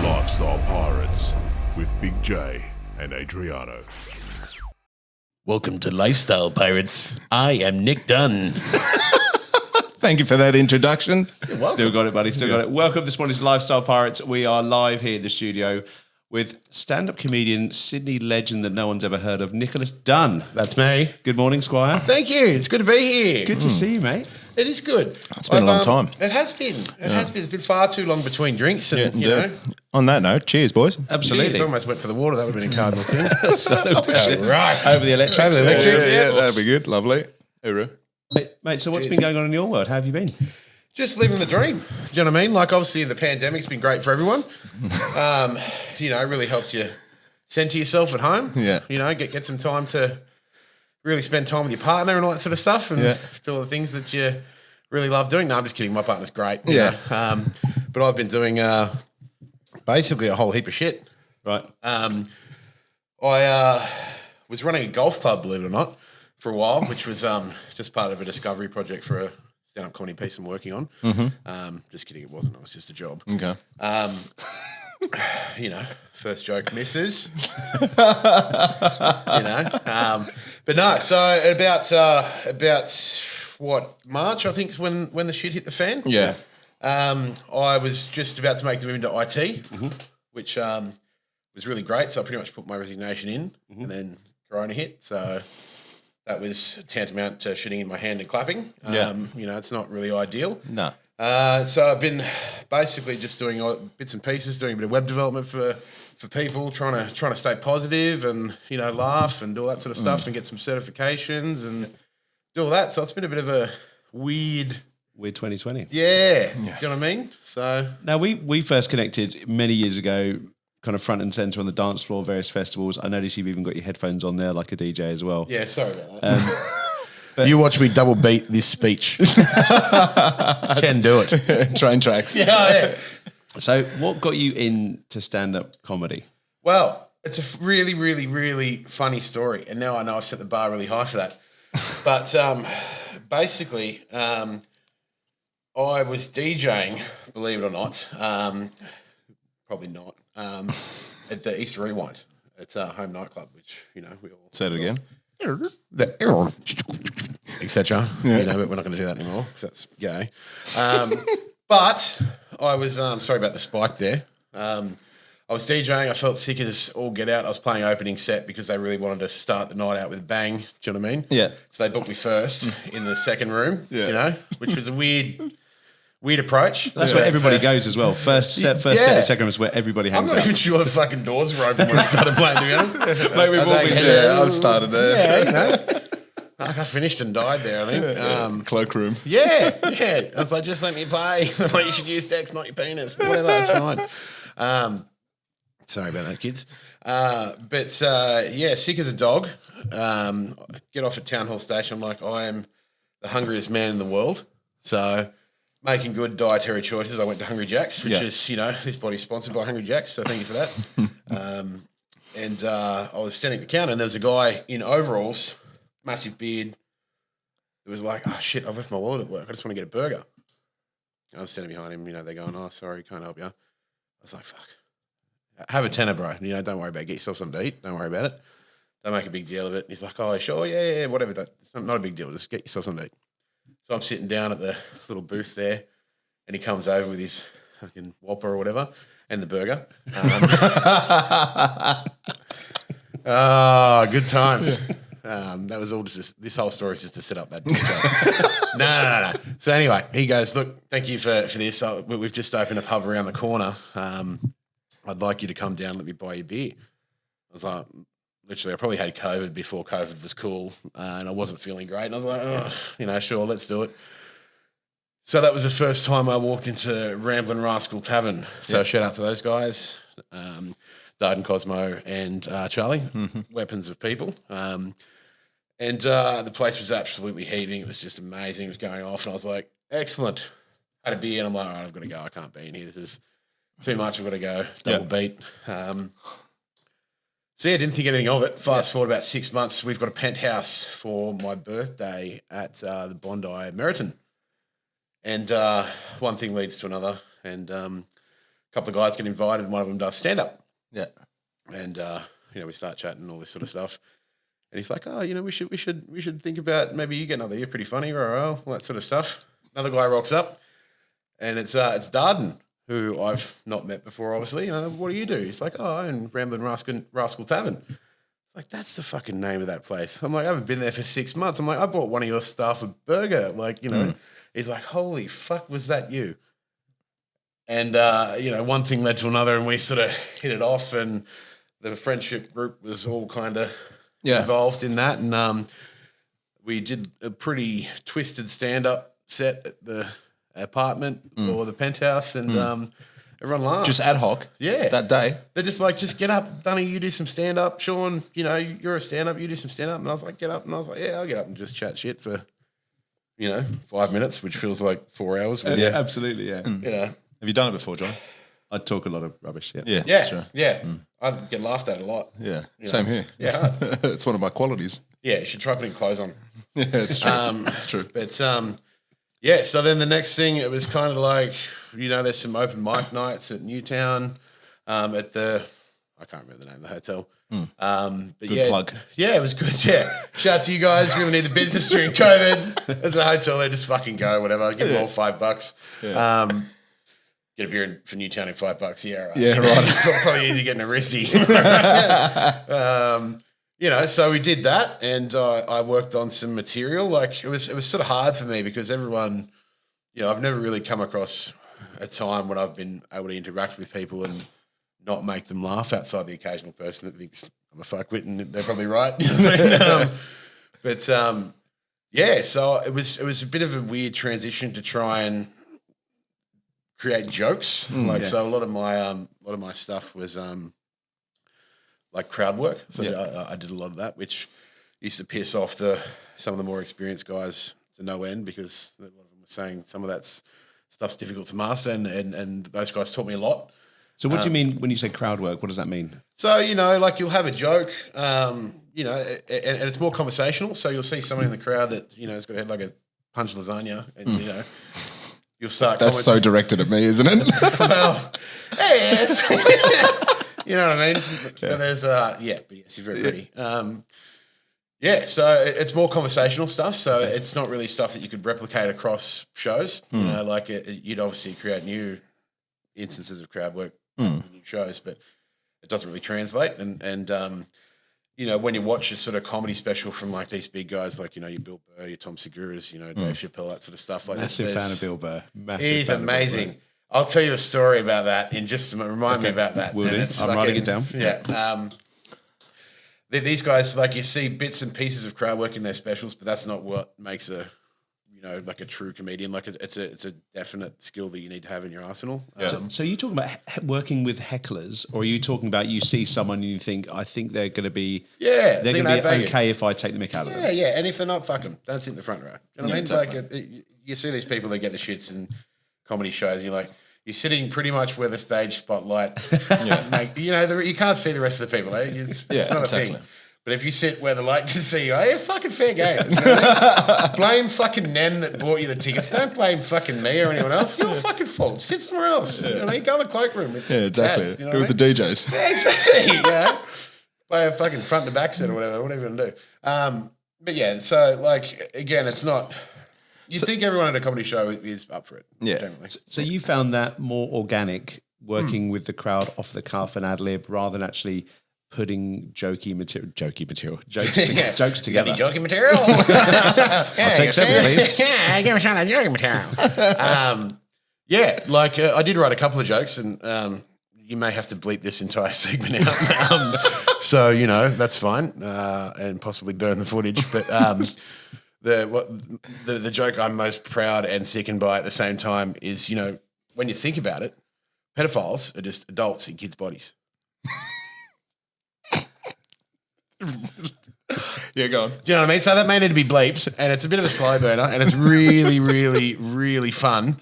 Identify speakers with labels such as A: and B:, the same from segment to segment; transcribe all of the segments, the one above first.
A: Lifestyle Pirates with Big J and Adriano.
B: Welcome to Lifestyle Pirates. I am Nick Dunn.
C: Thank you for that introduction.
D: Still got it, buddy. Still got it. Welcome this morning to Lifestyle Pirates. We are live here in the studio with stand-up comedian, Sydney legend that no one's ever heard of, Nicholas Dunn.
B: That's me.
D: Good morning, Squire.
B: Thank you. It's good to be here.
D: Good to see you, mate.
B: It is good.
C: It's been a long time.
B: It has been. It has been. It's been far too long between drinks. And, you know,
C: On that note, cheers, boys.
D: Absolutely.
B: geez, almost went for the water. That would have been a cardinal sin.
D: Right. Over the electric.
B: Over the electric.
C: Yeah, that'd be good. Lovely. Hoorah.
D: Mate, so what's been going on in your world? How have you been?
B: Just living the dream. Do you know what I mean? Like, obviously, the pandemic's been great for everyone. You know, it really helps you centre yourself at home.
C: Yeah.
B: You know, get some time to really spend time with your partner and all that sort of stuff and do all the things that you really love doing. No, I'm just kidding. My partner's great. you know. But I've been doing basically a whole heap of shit.
D: Right.
B: I was running a golf club, believe it or not, for a while, which was just part of a discovery project for a stand-up comedy piece I'm working on. Just kidding, it wasn't. It was just a job.
C: Okay.
B: You know, first joke misses. You know, but no. So about what, March, I think, is when the shit hit the fan.
C: Yeah.
B: I was just about to make the move into IT, which was really great. So I pretty much put my resignation in, and then Corona hit. So that was tantamount to shitting in my hand and clapping. You know, it's not really ideal.
C: No.
B: So I've been basically just doing bits and pieces, doing a bit of web development for people, trying to stay positive and, you know, laugh and do all that sort of stuff and get some certifications and do all that. So it's been a bit of a weird
D: 2020.
B: Yeah. Do you know what I mean? So
D: Now, we first connected many years ago, kind of front and centre on the dance floor, various festivals. I noticed you've even got your headphones on there like a DJ as well.
B: yeah, sorry about that. You watch me double beat this speech. Can do it.
C: Train tracks.
B: Yeah.
D: So what got you into stand-up comedy?
B: Well, it's a really, really, really funny story. And now I know I've set the bar really high for that. But basically, I was DJing, believe it or not, probably not, at the East Rewind. It's a home nightclub, which, you know, we all...
C: Say it again.
B: Etc. You know, but we're not going to do that anymore because that's gay. But I was sorry about the spike there. I was DJing. I felt sick as all get out. I was playing opening set because they really wanted to start the night out with a bang. Do you know what I mean?
C: Yeah.
B: So they booked me first in the second room.
C: Yeah.
B: You know, which was a weird approach.
D: That's where everybody goes as well. First set, second is where everybody
B: I'm
D: hangs
B: not
D: out.
B: even sure the fucking doors were open when I started playing, to be honest.
D: Mate, we've all been there.
C: I've started there.
B: Yeah, you know. I finished and died there, I think.
C: Cloakroom.
B: Yeah. I was like, just let me play. Like, you should use Dex, not your penis. But whatever, that's fine. Sorry about that, kids. But sick as a dog. Get off at Town Hall Station. I'm like, I am the hungriest man in the world. So making good dietary choices, I went to Hungry Jack's, which is, you know, this body's sponsored by Hungry Jack's, so thank you for that. And I was standing at the counter and there was a guy in overalls, massive beard. It was like, oh, shit, I've left my wallet at work. I just want to get a burger. I was standing behind him, you know, they're going, oh, sorry, can't help you. I was like, fuck. Have a tenner, bro. You know, don't worry about it. Get yourself something to eat. Don't worry about it. Don't make a big deal of it. And he's like, oh, sure, yeah, whatever. It's not a big deal. Just get yourself something to eat. So I'm sitting down at the little booth there and he comes over with his fucking Whopper or whatever and the burger. Good times. That was all just this whole story is just to set up that. No. So anyway, he goes, look, thank you for this. We've just opened a pub around the corner. I'd like you to come down and let me buy you beer. I was like, literally, I probably had COVID before COVID was cool and I wasn't feeling great. And I was like, oh, you know, sure, let's do it. So that was the first time I walked into Ramblin' Rascal Tavern. So shout out to those guys, Darden Cosmo and Charlie, weapons of people. And the place was absolutely heaving. It was just amazing. It was going off. And I was like, excellent. Had a beer and I'm like, all right, I've got to go. I can't be in here. This is too much. I've got to go. Double beat. So yeah, didn't think anything of it. Fast forward about 6 months, we've got a penthouse for my birthday at the Bondi Meriton. And one thing leads to another, and a couple of guys get invited, and one of them does stand-up.
C: Yeah.
B: And we start chatting and all this sort of stuff. And he's like, "Oh, we should think about maybe you get another. You're pretty funny, all that sort of stuff." Another guy rocks up, and it's Darden, who I've not met before. Obviously, what do you do? He's like, "Oh, I own Ramblin' Rascal Tavern." Like, that's the fucking name of that place. I'm like, I haven't been there for 6 months. I'm like, I bought one of your staff a burger. Like, He's like, holy fuck, was that you? And one thing led to another, and we sort of hit it off, and the friendship group was all kind of involved in that, and we did a pretty twisted stand-up set at the apartment or the penthouse, and everyone laughed.
C: Just ad hoc.
B: Yeah.
C: That day.
B: They're just like, just get up, Dunny, you do some stand-up. Sean, you're a stand-up, you do some stand-up. And I was like, get up. And I was like, yeah, I'll get up and just chat shit for, 5 minutes, which feels like 4 hours.
D: Yeah, absolutely, yeah.
C: Have you done it before, John?
D: I talk a lot of rubbish, yeah.
C: Yeah.
B: Yeah,
C: That's true.
B: yeah. I get laughed at a lot.
C: Yeah. Same here.
B: Yeah.
C: It's one of my qualities.
B: Yeah, you should try putting clothes on.
C: Yeah, it's true. It's true.
B: But, so then the next thing, it was kind of like, there's some open mic nights at Newtown at I can't remember the name of the hotel. But
C: Good plug.
B: Yeah, it was good. Yeah. Shout out to you guys. Really need the business during COVID. There's a hotel there. Just fucking go, whatever. Give them all $5.
C: Yeah.
B: Get a beer for Newtown in $5. Yeah, right.
C: Yeah, right.
B: Probably easy getting a wristy. So we did that, and I worked on some material. Like, it was sort of hard for me because everyone, I've never really come across a time when I've been able to interact with people and not make them laugh outside the occasional person that thinks I'm a fuckwit, and they're probably right. So it was a bit of a weird transition to try and create jokes. So a lot of my stuff was like crowd work. So I did a lot of that, which used to piss off some of the more experienced guys to no end, because a lot of them were saying some of that stuff's difficult to master, and those guys taught me a lot.
D: So what do you mean when you say crowd work? What does that mean?
B: So, like you'll have a joke, and it's more conversational. So you'll see someone in the crowd that, has got a head like a punch lasagna, and, you'll start.
C: That's so directed at me, isn't it?
B: Well, yes. You know what I mean? Yeah. There's, but yes, you're very pretty. So it's more conversational stuff. So it's not really stuff that you could replicate across shows. You'd obviously create new instances of crowd work, new shows, but it doesn't really translate. And when you watch a sort of comedy special from like these big guys, like, your Bill Burr, your Tom Segura's, Dave Chappelle, that sort of stuff. Like,
D: Massive fan of Bill Burr.
B: He's amazing. I'll tell you a story about that in just a minute. Remind me about that.
D: Will do. I'm writing it down.
B: Yeah. These guys, like, you see bits and pieces of crowd work in their specials, but that's not what makes a true comedian. Like, it's a definite skill that you need to have in your arsenal.
D: So you talking about working with hecklers, or are you talking about you see someone and you think, I think they're going to be they're going to be okay if I take the mick out of them?
B: Yeah. And if they're not, fuck them. Don't sit in the front row. You know what I mean?
D: Exactly.
B: Like, you see these people that get the shits in comedy shows, and you're like, you're sitting pretty much where the stage spotlight, you can't see the rest of the people. It's not a thing. But if you sit where the light can see you, hey, fucking fair game. You know what I mean? Blame fucking Nen that bought you the tickets. Don't blame fucking me or anyone else. It's your fucking fault. Sit somewhere else. You know what I mean? Go in the cloakroom.
C: Yeah, exactly.
B: Dad,
C: with the DJs.
B: Yeah, exactly. Play a fucking front to back set or whatever you want to do. But yeah, so like, again, it's not... You'd think everyone at a comedy show is up for it, generally.
D: So you found that more organic, working with the crowd off the cuff and ad lib, rather than actually putting jokes together.
B: Any jokey material?
D: I'll take 7, please.
B: Yeah, give me some of that jokey material. I did write a couple of jokes, and you may have to bleep this entire segment out. So, that's fine, and possibly burn the footage. But the joke I'm most proud and sickened by at the same time is, when you think about it, pedophiles are just adults in kids' bodies.
C: Yeah, go on.
B: Do you know what I mean? So that may need to be bleeped, and it's a bit of a slow burner, and it's really, really, really fun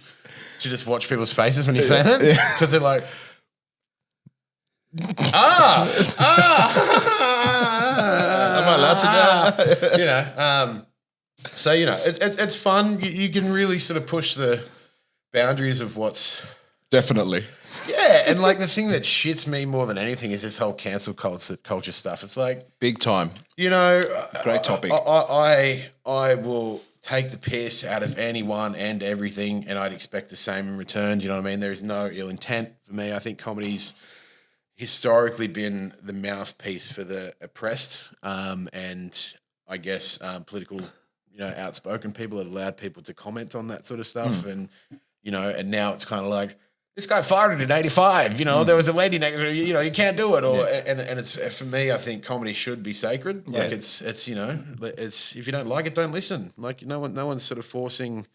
B: to just watch people's faces when you say that, because they're like,
C: Am I allowed to go?
B: So, it's fun. You can really sort of push the boundaries of what's...
C: Definitely.
B: Yeah, and like the thing that shits me more than anything is this whole cancel culture stuff. It's like...
C: Big time.
B: Great
C: topic.
B: I will take the piss out of anyone and everything, and I'd expect the same in return. Do you know what I mean? There is no ill intent for me. I think comedy's historically been the mouthpiece for the oppressed, and I guess political, outspoken people that allowed people to comment on that sort of stuff, and now it's kind of like, this guy farted in '85. There was a lady next to you. You can't do it. And it's, for me, I think comedy should be sacred. Like it's it's if you don't like it, don't listen. Like no one's sort of forcing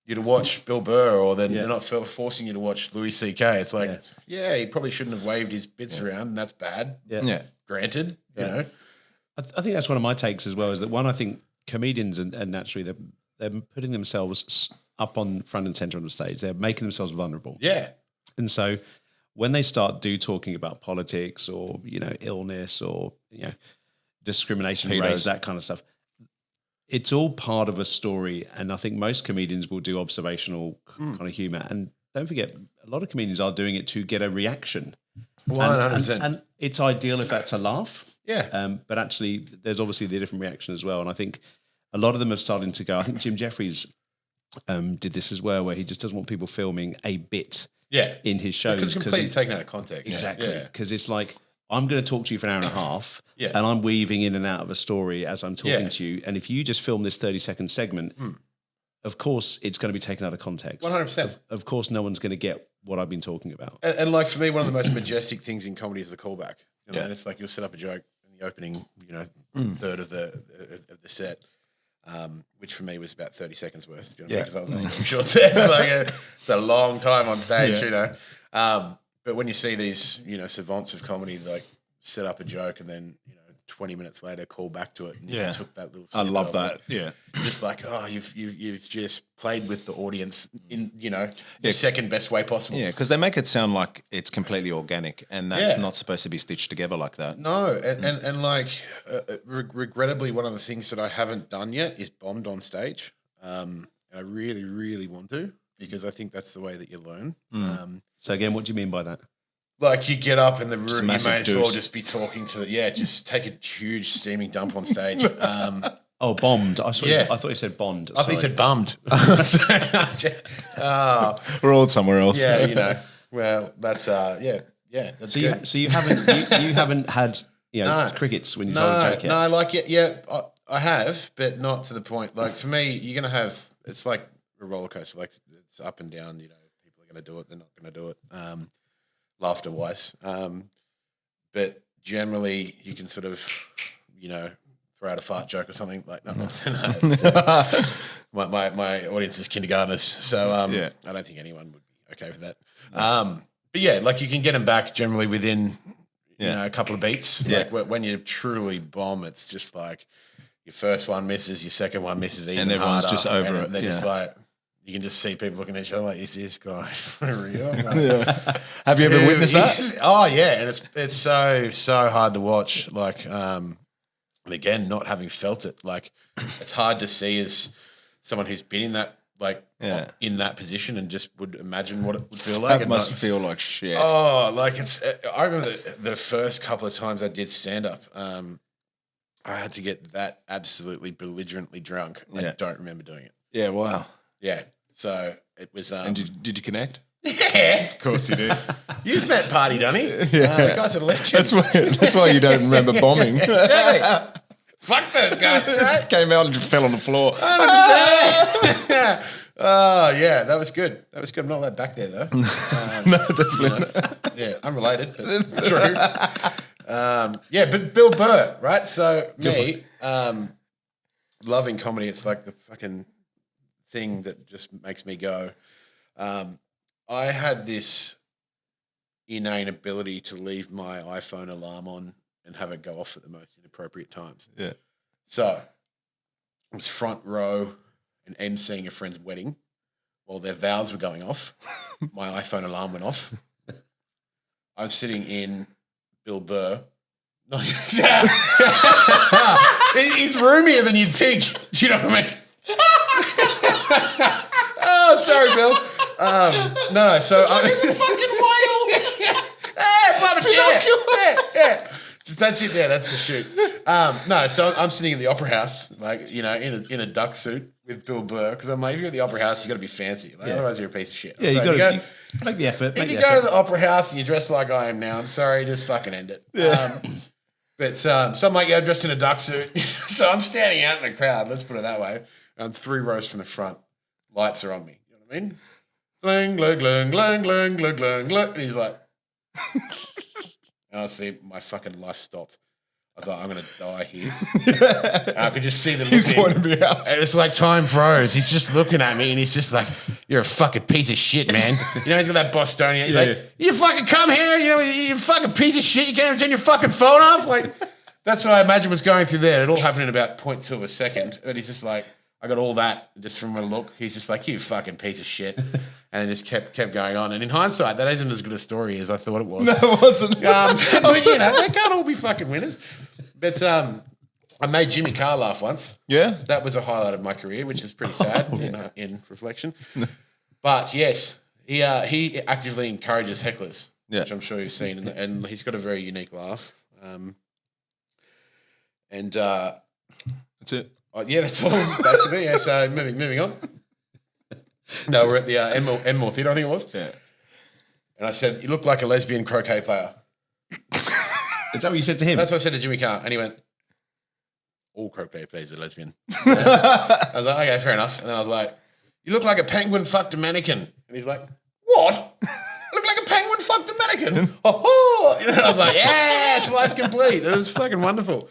B: you to watch Bill Burr, or they're not forcing you to watch Louis C.K. It's like, he probably shouldn't have waved his bits around, and that's bad.
C: Yeah.
B: Granted, you know.
D: I think that's one of my takes as well. Is that one? I think comedians and naturally they're putting themselves up on front and center on the stage. They're making themselves vulnerable.
B: Yeah.
D: And so when they start talking about politics or, illness or, discrimination, race, that kind of stuff, it's all part of a story. And I think most comedians will do observational kind of humor. And don't forget, a lot of comedians are doing it to get a reaction.
B: 100%.
D: And it's ideal if that's a laugh.
B: Yeah.
D: But actually, there's obviously the different reaction as well. And I think a lot of them are starting to go, I think Jim Jeffries did this as well, where he just doesn't want people filming a bit in his shows.
B: Because it's completely taken out of context.
D: Exactly. Because it's like, I'm going to talk to you for an hour and a half,
B: Yeah.
D: and I'm weaving in and out of a story as I'm talking to you. And if you just film this 30-second segment, of course, it's going to be taken out of context.
B: 100%.
D: Of course, no one's going to get what I've been talking about.
B: And like for me, one of the most majestic things in comedy is the callback. And it's like you'll set up a joke in the opening, third of the set. Which for me was about 30 seconds worth. Because I was only two short sets. It's a long time on stage, But when you see these, savants of comedy, like set up a joke and then, 20 minutes later call back to it, and you took that little.
C: I love that. Yeah,
B: just like you've just played with the audience in the second best way possible.
C: Yeah, because they make it sound like it's completely organic, and that's not supposed to be stitched together like that.
B: No, and like regrettably, one of the things that I haven't done yet is bombed on stage. And I really, really want to, because I think that's the way that you learn.
D: So again, what do you mean by that?
B: Like you get up in the room, you may as well
C: deuce.
B: just be talking to just take a huge steaming dump on stage.
D: Oh, bombed. I thought you said Bond.
B: I thought you said bummed.
C: We're all somewhere else.
B: Yeah, Well, that's That's
D: so
B: good.
D: you haven't had crickets when you told a joke yet?
B: No, like I have, but not to the point. Like for me, you're gonna have it's like a roller coaster. Like it's up and down. People are gonna do it. They're not gonna do it. Laughter wise, but generally you can sort of, throw out a fart joke or something like no. My audience is kindergartners, so I don't think anyone would be okay with that. But yeah, like you can get them back generally within a couple of beats. Like when you truly bomb, it's just like your first one misses, your second one misses even
C: and everyone's
B: harder,
C: just over it.
B: And they're just like. You can just see people looking at each other like, is this guy for real?
C: Have you ever witnessed that?
B: Oh yeah, and it's so hard to watch. Like, and again, not having felt it, like it's hard to see as someone who's been in that, in that position, and just would imagine what it would feel like.
C: That must feel like shit.
B: Oh, like it's. I remember the first couple of times I did stand up. I had to get that absolutely belligerently drunk. I don't remember doing it.
C: Yeah. Wow.
B: Yeah. So it was.
C: And did you connect?
B: Yeah,
C: Of course you did.
B: You've met Party, Dunny.
C: Yeah.
B: The guy's a legend.
C: That's why you don't remember bombing.
B: Exactly. Fuck those guys,
C: It
B: right?
C: just came out and just fell on the floor.
B: Oh, yeah, that was good. That was good. I'm not allowed back there, though.
C: No, definitely not.
B: Yeah, unrelated, but true. But Bill Burr, right? So me, loving comedy, it's like the fucking thing that just makes me go. I had this inane ability to leave my iPhone alarm on and have it go off at the most inappropriate times.
C: Yeah.
B: So I was front row and emceeing a friend's wedding while their vows were going off. My iPhone alarm went off. I was sitting in Bill Burr, He's roomier than you'd think. Do you know what I mean? Oh, sorry, Bill. No, so
C: It's a fucking whale.
B: yeah. Just that's it there. That's the shoot. No, so I'm sitting in the opera house, like, you know, in a duck suit with Bill Burr, because I'm like, if you're at the opera house, you got to be fancy. Like, otherwise, you're a piece of shit.
D: Yeah,
B: so
D: you got to make the effort.
B: If you go to the opera house and you dress like I am now, I'm sorry, just fucking end it. Yeah. So I'm like, I'm dressed in a duck suit. So I'm standing out in the crowd, let's put it that way. I'm 3 rows from the front. Lights are on me. You know what I mean? Gling, gling, gling, gling, gling, gling, gling, gling. And he's like, and I see my fucking life stopped. I was like, I'm going to die here. And I could just see the look. He's pointing me out. And it's like time froze. He's just looking at me and he's just like, you're a fucking piece of shit, man. You know, he's got that Bostonian. He's like, you fucking come here, you know, you fucking piece of shit. You can't even turn your fucking phone off. Like, that's what I imagine was going through there. It all happened in about 0.2 of a second. But he's just like, I got all that just from a look. He's just like, you fucking piece of shit. And then just kept going on. And in hindsight, that isn't as good a story as I thought it was.
C: No, it wasn't.
B: But, you know, they can't all be fucking winners. But I made Jimmy Carr laugh once.
C: Yeah?
B: That was a highlight of my career, which is pretty sad in reflection. But, yes, he actively encourages hecklers, which I'm sure you've seen. And he's got a very unique laugh. That's
C: it.
B: Yeah, that's all, basically. Yeah, so moving on. No, we're at the Enmore Theatre, I think it was.
C: Yeah.
B: And I said, you look like a lesbian croquet player.
D: Is that what you said to him?
B: That's what I said to Jimmy Carr. And he went, all croquet players are lesbian. I was like, okay, fair enough. And then I was like, you look like a penguin fucked a mannequin. And he's like, what? I look like a penguin fucked a mannequin? Oh, you know, and I was like, yes, life complete. It was fucking wonderful.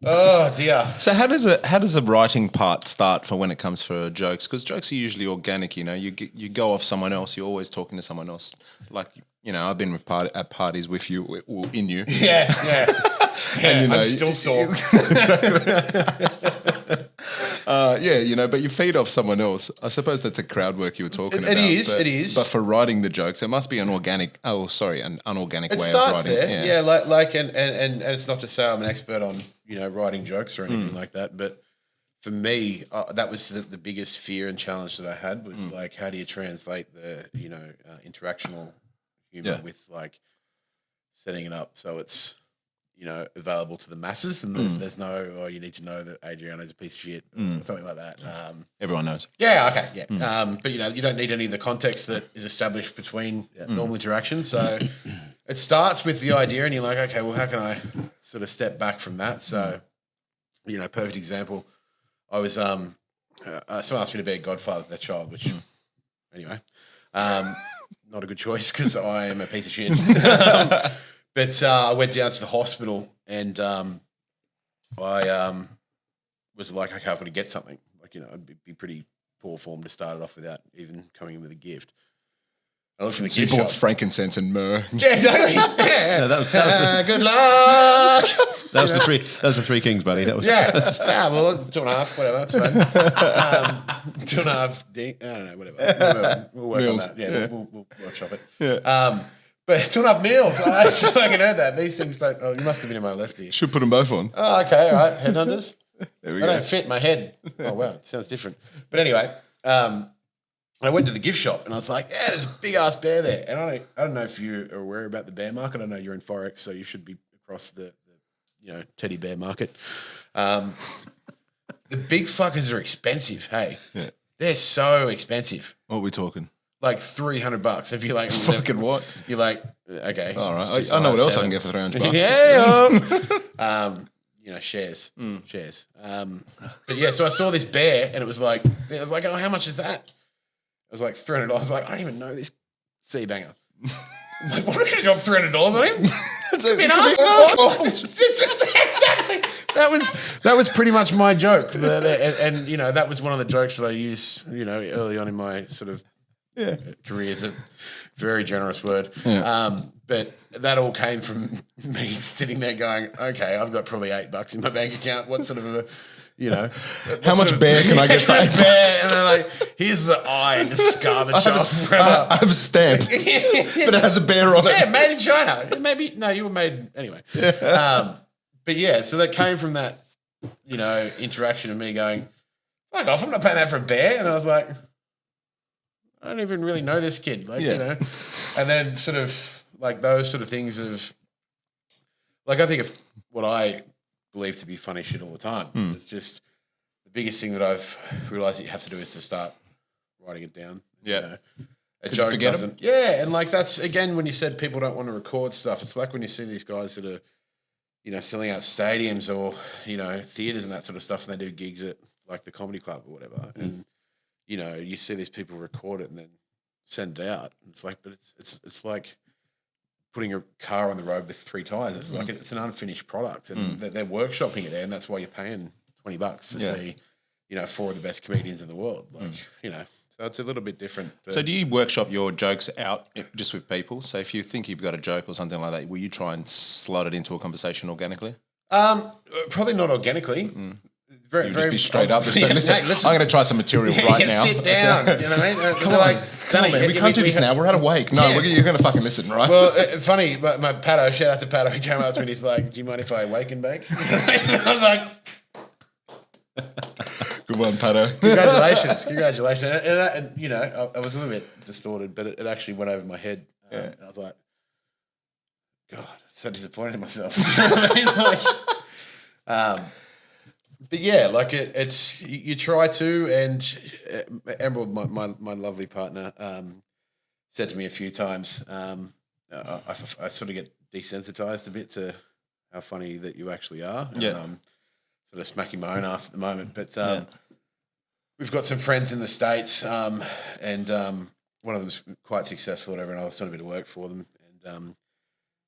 B: Oh dear.
C: So how does a writing part start for when it comes for jokes? Because jokes are usually organic. You know, you go off someone else. You're always talking to someone else. Like, you know, I've been at parties with you, in you.
B: Yeah.
C: And, you know,
B: I'm still sore.
C: Yeah, you know, but you feed off someone else. I suppose that's a crowd work you were talking about.
B: It is.
C: But for writing the jokes, there must be an unorganic way of writing.
B: It starts there. Yeah, like and it's not to say I'm an expert on, you know, writing jokes or anything like that, but for me, that was the biggest fear and challenge that I had was like, how do you translate the, you know, interactional humor with like setting it up so it's, you know, available to the masses, and there's no, you need to know that Adriano's a piece of shit, or something like that.
C: Everyone knows.
B: Yeah, okay, yeah. But, you know, you don't need any of the context that is established between normal interactions. So it starts with the idea, and you're like, okay, well, how can I sort of step back from that? So, you know, perfect example. I was, someone asked me to be a godfather to their child, which, anyway, not a good choice because I am a piece of shit. But I went down to the hospital and I was like, okay, I've got to get something. Like, you know, it'd be pretty poor form to start it off without even coming in with a gift. I looked in the gift
C: You bought
B: shop.
C: frankincense and myrrh.
B: Yeah, exactly. Yeah.
D: No, that was
B: Good luck.
D: that was the three. That was the Three Kings, buddy. That was
B: Well, 2.5, whatever. That's fine. 2.5. I don't know, whatever. We'll work
C: Meals.
B: on that. Yeah, we'll workshop it. Yeah. But 2.5 meals. I fucking heard that. These things don't. Oh, you must have been in my left ear.
C: Should put them both on.
B: Oh, okay, all right. Headhunters.
C: There we
B: They
C: go.
B: don't fit my head. Oh wow, it sounds different. But anyway, I went to the gift shop and I was like, yeah, there's a big ass bear there. And I don't know if you are aware about the bear market. I know you're in Forex, so you should be across the you know, teddy bear market. The big fuckers are expensive. Hey, they're so expensive.
C: What are we talking?
B: Like $300. If you like
C: Fucking what?
B: You're like, okay.
C: All right. I know what else I can get for $300.
B: Yeah. You know, shares. But yeah, so I saw this bear and it was like, oh, how much is that? It was like $300. I was like, I don't even know this sea banger. I'm like, what are you going to drop $300 on him? It's a bit exactly. That was pretty much my joke. And, you know, that was one of the jokes that I used, you know, early on in my sort of career is a very generous word. Yeah. But that all came from me sitting there going, okay, I've got probably $8 in my bank account. What sort of a you know,
C: How much bear can I get back?
B: bear? And they're like, here's the eye, and just scar the child forever.
C: I have a stamp, but it has a bear on it.
B: Yeah, made in China. Maybe no, you were made anyway. But yeah, so that came from that, you know, interaction of me going, "Fuck off! I'm not paying that for a bear." And I was like, I don't even really know this kid, like you know. And then sort of like those sort of things of, like I think of what I believe to be funny shit all the time. It's just the biggest thing that I've realised that you have to do is to start writing it down.
C: Yeah.
B: You know? A joke
C: forget
B: doesn't. Yeah, and like that's again when you said people don't want to record stuff. It's like when you see these guys that are, you know, selling out stadiums or you know theaters and that sort of stuff, and they do gigs at like the comedy club or whatever, and you know you see these people record it and then send it out. And it's like, but it's like putting a car on the road with 3 tires. It's like it's an unfinished product, and they're workshopping it there, and that's why you're paying $20 to see, you know, 4 of the best comedians in the world. Like you know. So it's a little bit different.
C: So do you workshop your jokes out just with people? So if you think you've got a joke or something like that, will you try and slot it into a conversation organically?
B: Probably not organically. Very,
C: Just be straight up and say,
B: Yeah,
C: listen,
B: mate, listen.
C: I'm going to try some material right now.
B: Sit down. You know what I mean?
C: Come on, man. We can't do this now. We're at a wake. No, you're going to fucking listen, right?
B: Well, funny, but my Pato, shout out to Pato, he came up to me and he's like, do you mind if I wake and bake? And I was like,
C: good one, Pato.
B: Congratulations. And you know, I was a little bit distorted, but it actually went over my head. And I was like, God, so disappointed in myself. I mean, like, but yeah, like it's you try to, and Emerald, my lovely partner, said to me a few times, I sort of get desensitized a bit to how funny that you actually are. And, sort of smacking my own ass at the moment, but we've got some friends in the States, and one of them's quite successful, whatever, and I was doing a bit of work for them, and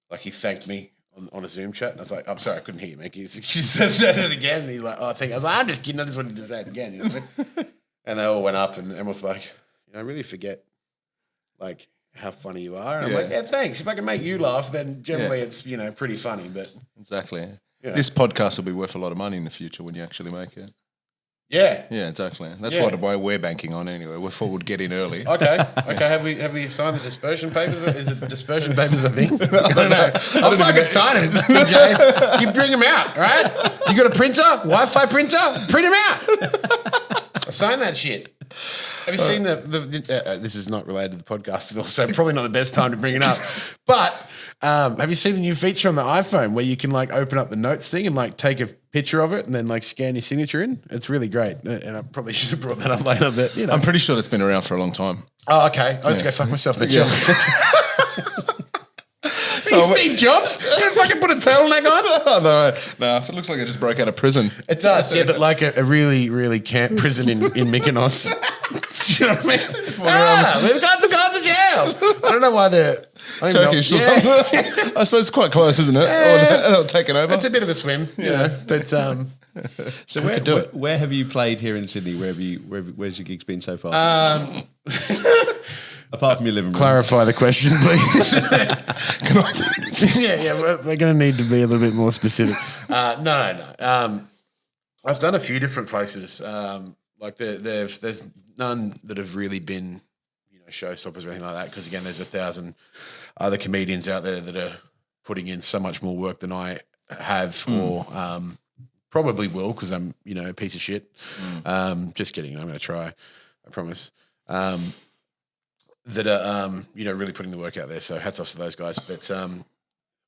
B: like he thanked me on a Zoom chat, and I was like, I'm sorry, I couldn't hear you, Mickey. He said it again, and he's like, oh, I was like, I'm just kidding, I just wanted to say it again, you know what I mean? And they all went up, and Emma was like, you know, I really forget, like, how funny you are. And I'm like, yeah, thanks. If I can make you laugh, then generally it's, you know, pretty funny, but...
C: Exactly.
B: Yeah.
C: This podcast will be worth a lot of money in the future when you actually make it.
B: Yeah.
C: Yeah, exactly. That's why we're banking on anyway. We thought we'd get in early.
B: Okay. Have we signed the dispersion papers? Is it dispersion papers a thing? I don't know. I'll fucking sign them, BJ. You bring them out, right? You got a printer? Wi-Fi printer? Print them out. I sign that shit. Have you seen this is not related to the podcast at all, so probably not the best time to bring it up. But have you seen the new feature on the iPhone where you can like open up the notes thing and like take a picture of it and then like scan your signature in? It's really great. And I probably should have brought that up later, but you know.
C: I'm pretty sure that's been around for a long time.
B: Oh, okay. I'll just go fuck myself then. Yeah. So Steve Jobs? You fucking put a turtleneck on?
C: Oh, no, it looks like I just broke out of prison.
B: It does, yeah, but like a really, really camp prison in Mykonos. You know what I mean? We've got some guys in jail. I don't know why they're
C: Turkish or something. I suppose it's quite close, isn't it? Or taken over.
B: It's a bit of a swim, you know. But
D: so where have you played here in Sydney? Where's your gigs been so far? Apart from your living room.
B: Clarify the question, please. We're going to need to be a little bit more specific. No. I've done a few different places. Like there's none that have really been, you know, showstoppers or anything like that. Because again, there's 1,000 other comedians out there that are putting in so much more work than I have, or probably will, because I'm, you know, a piece of shit. Just kidding. I'm going to try. I promise. That are, you know, really putting the work out there. So hats off to those guys. But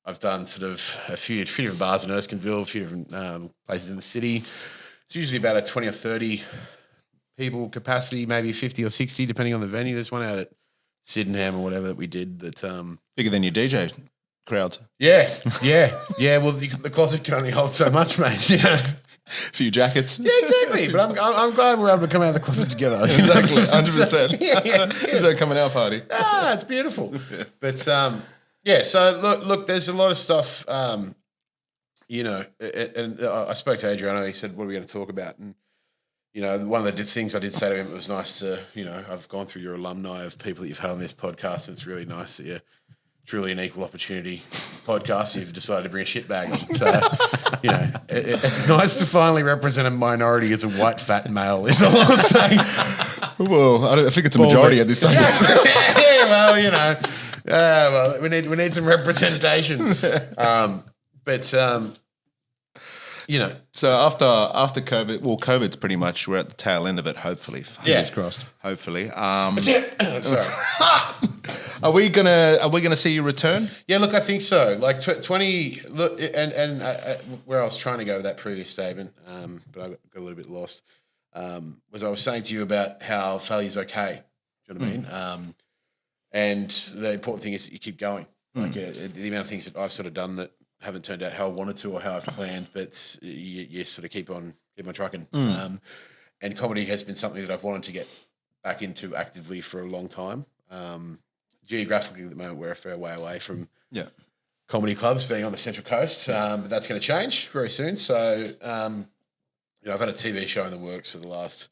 B: I've done sort of a few different bars in Erskineville, a few different places in the city. It's usually about a 20 or 30 people capacity, maybe 50 or 60, depending on the venue. There's one out at Sydenham or whatever that we did. That
C: bigger than your DJ crowds.
B: Yeah. Well, the closet can only hold so much, mate. You know.
C: A few jackets.
B: Yeah, exactly. But I'm glad we're able to come out of the closet together.
C: Exactly, 100%.
B: It's
C: a coming out party.
B: It's beautiful. But so look, there's a lot of stuff. You know, and I spoke to Adriano. He said, "What are we going to talk about?" And you know, one of the things I did say to him, it was nice to, you know, I've gone through your alumni of people that you've had on this podcast, and it's really nice that you're truly an equal opportunity podcast. You've decided to bring a shit bag on. So You know, it's nice to finally represent a minority as a white fat male. Is all I'm saying.
C: Well, I think it's a majority at this time.
B: Yeah, well, you know, well, we need some representation. You know,
C: So after COVID, well, COVID's pretty much we're at the tail end of it. Hopefully,
B: Yeah.
D: Crossed.
C: hopefully.
B: sorry.
C: Are we gonna see you return?
B: Yeah, look, I think so. Like 20, look, and where I was trying to go with that previous statement, but I got a little bit lost, was I was saying to you about how failure's okay. Do you know what I mean? And the important thing is that you keep going. Like the amount of things that I've sort of done that haven't turned out how I wanted to or how I've planned, but you sort of keep on trucking. And comedy has been something that I've wanted to get back into actively for a long time. Geographically, at the moment, we're a fair way away from comedy clubs being on the Central Coast, but that's going to change very soon. So, you know, I've had a TV show in the works for the last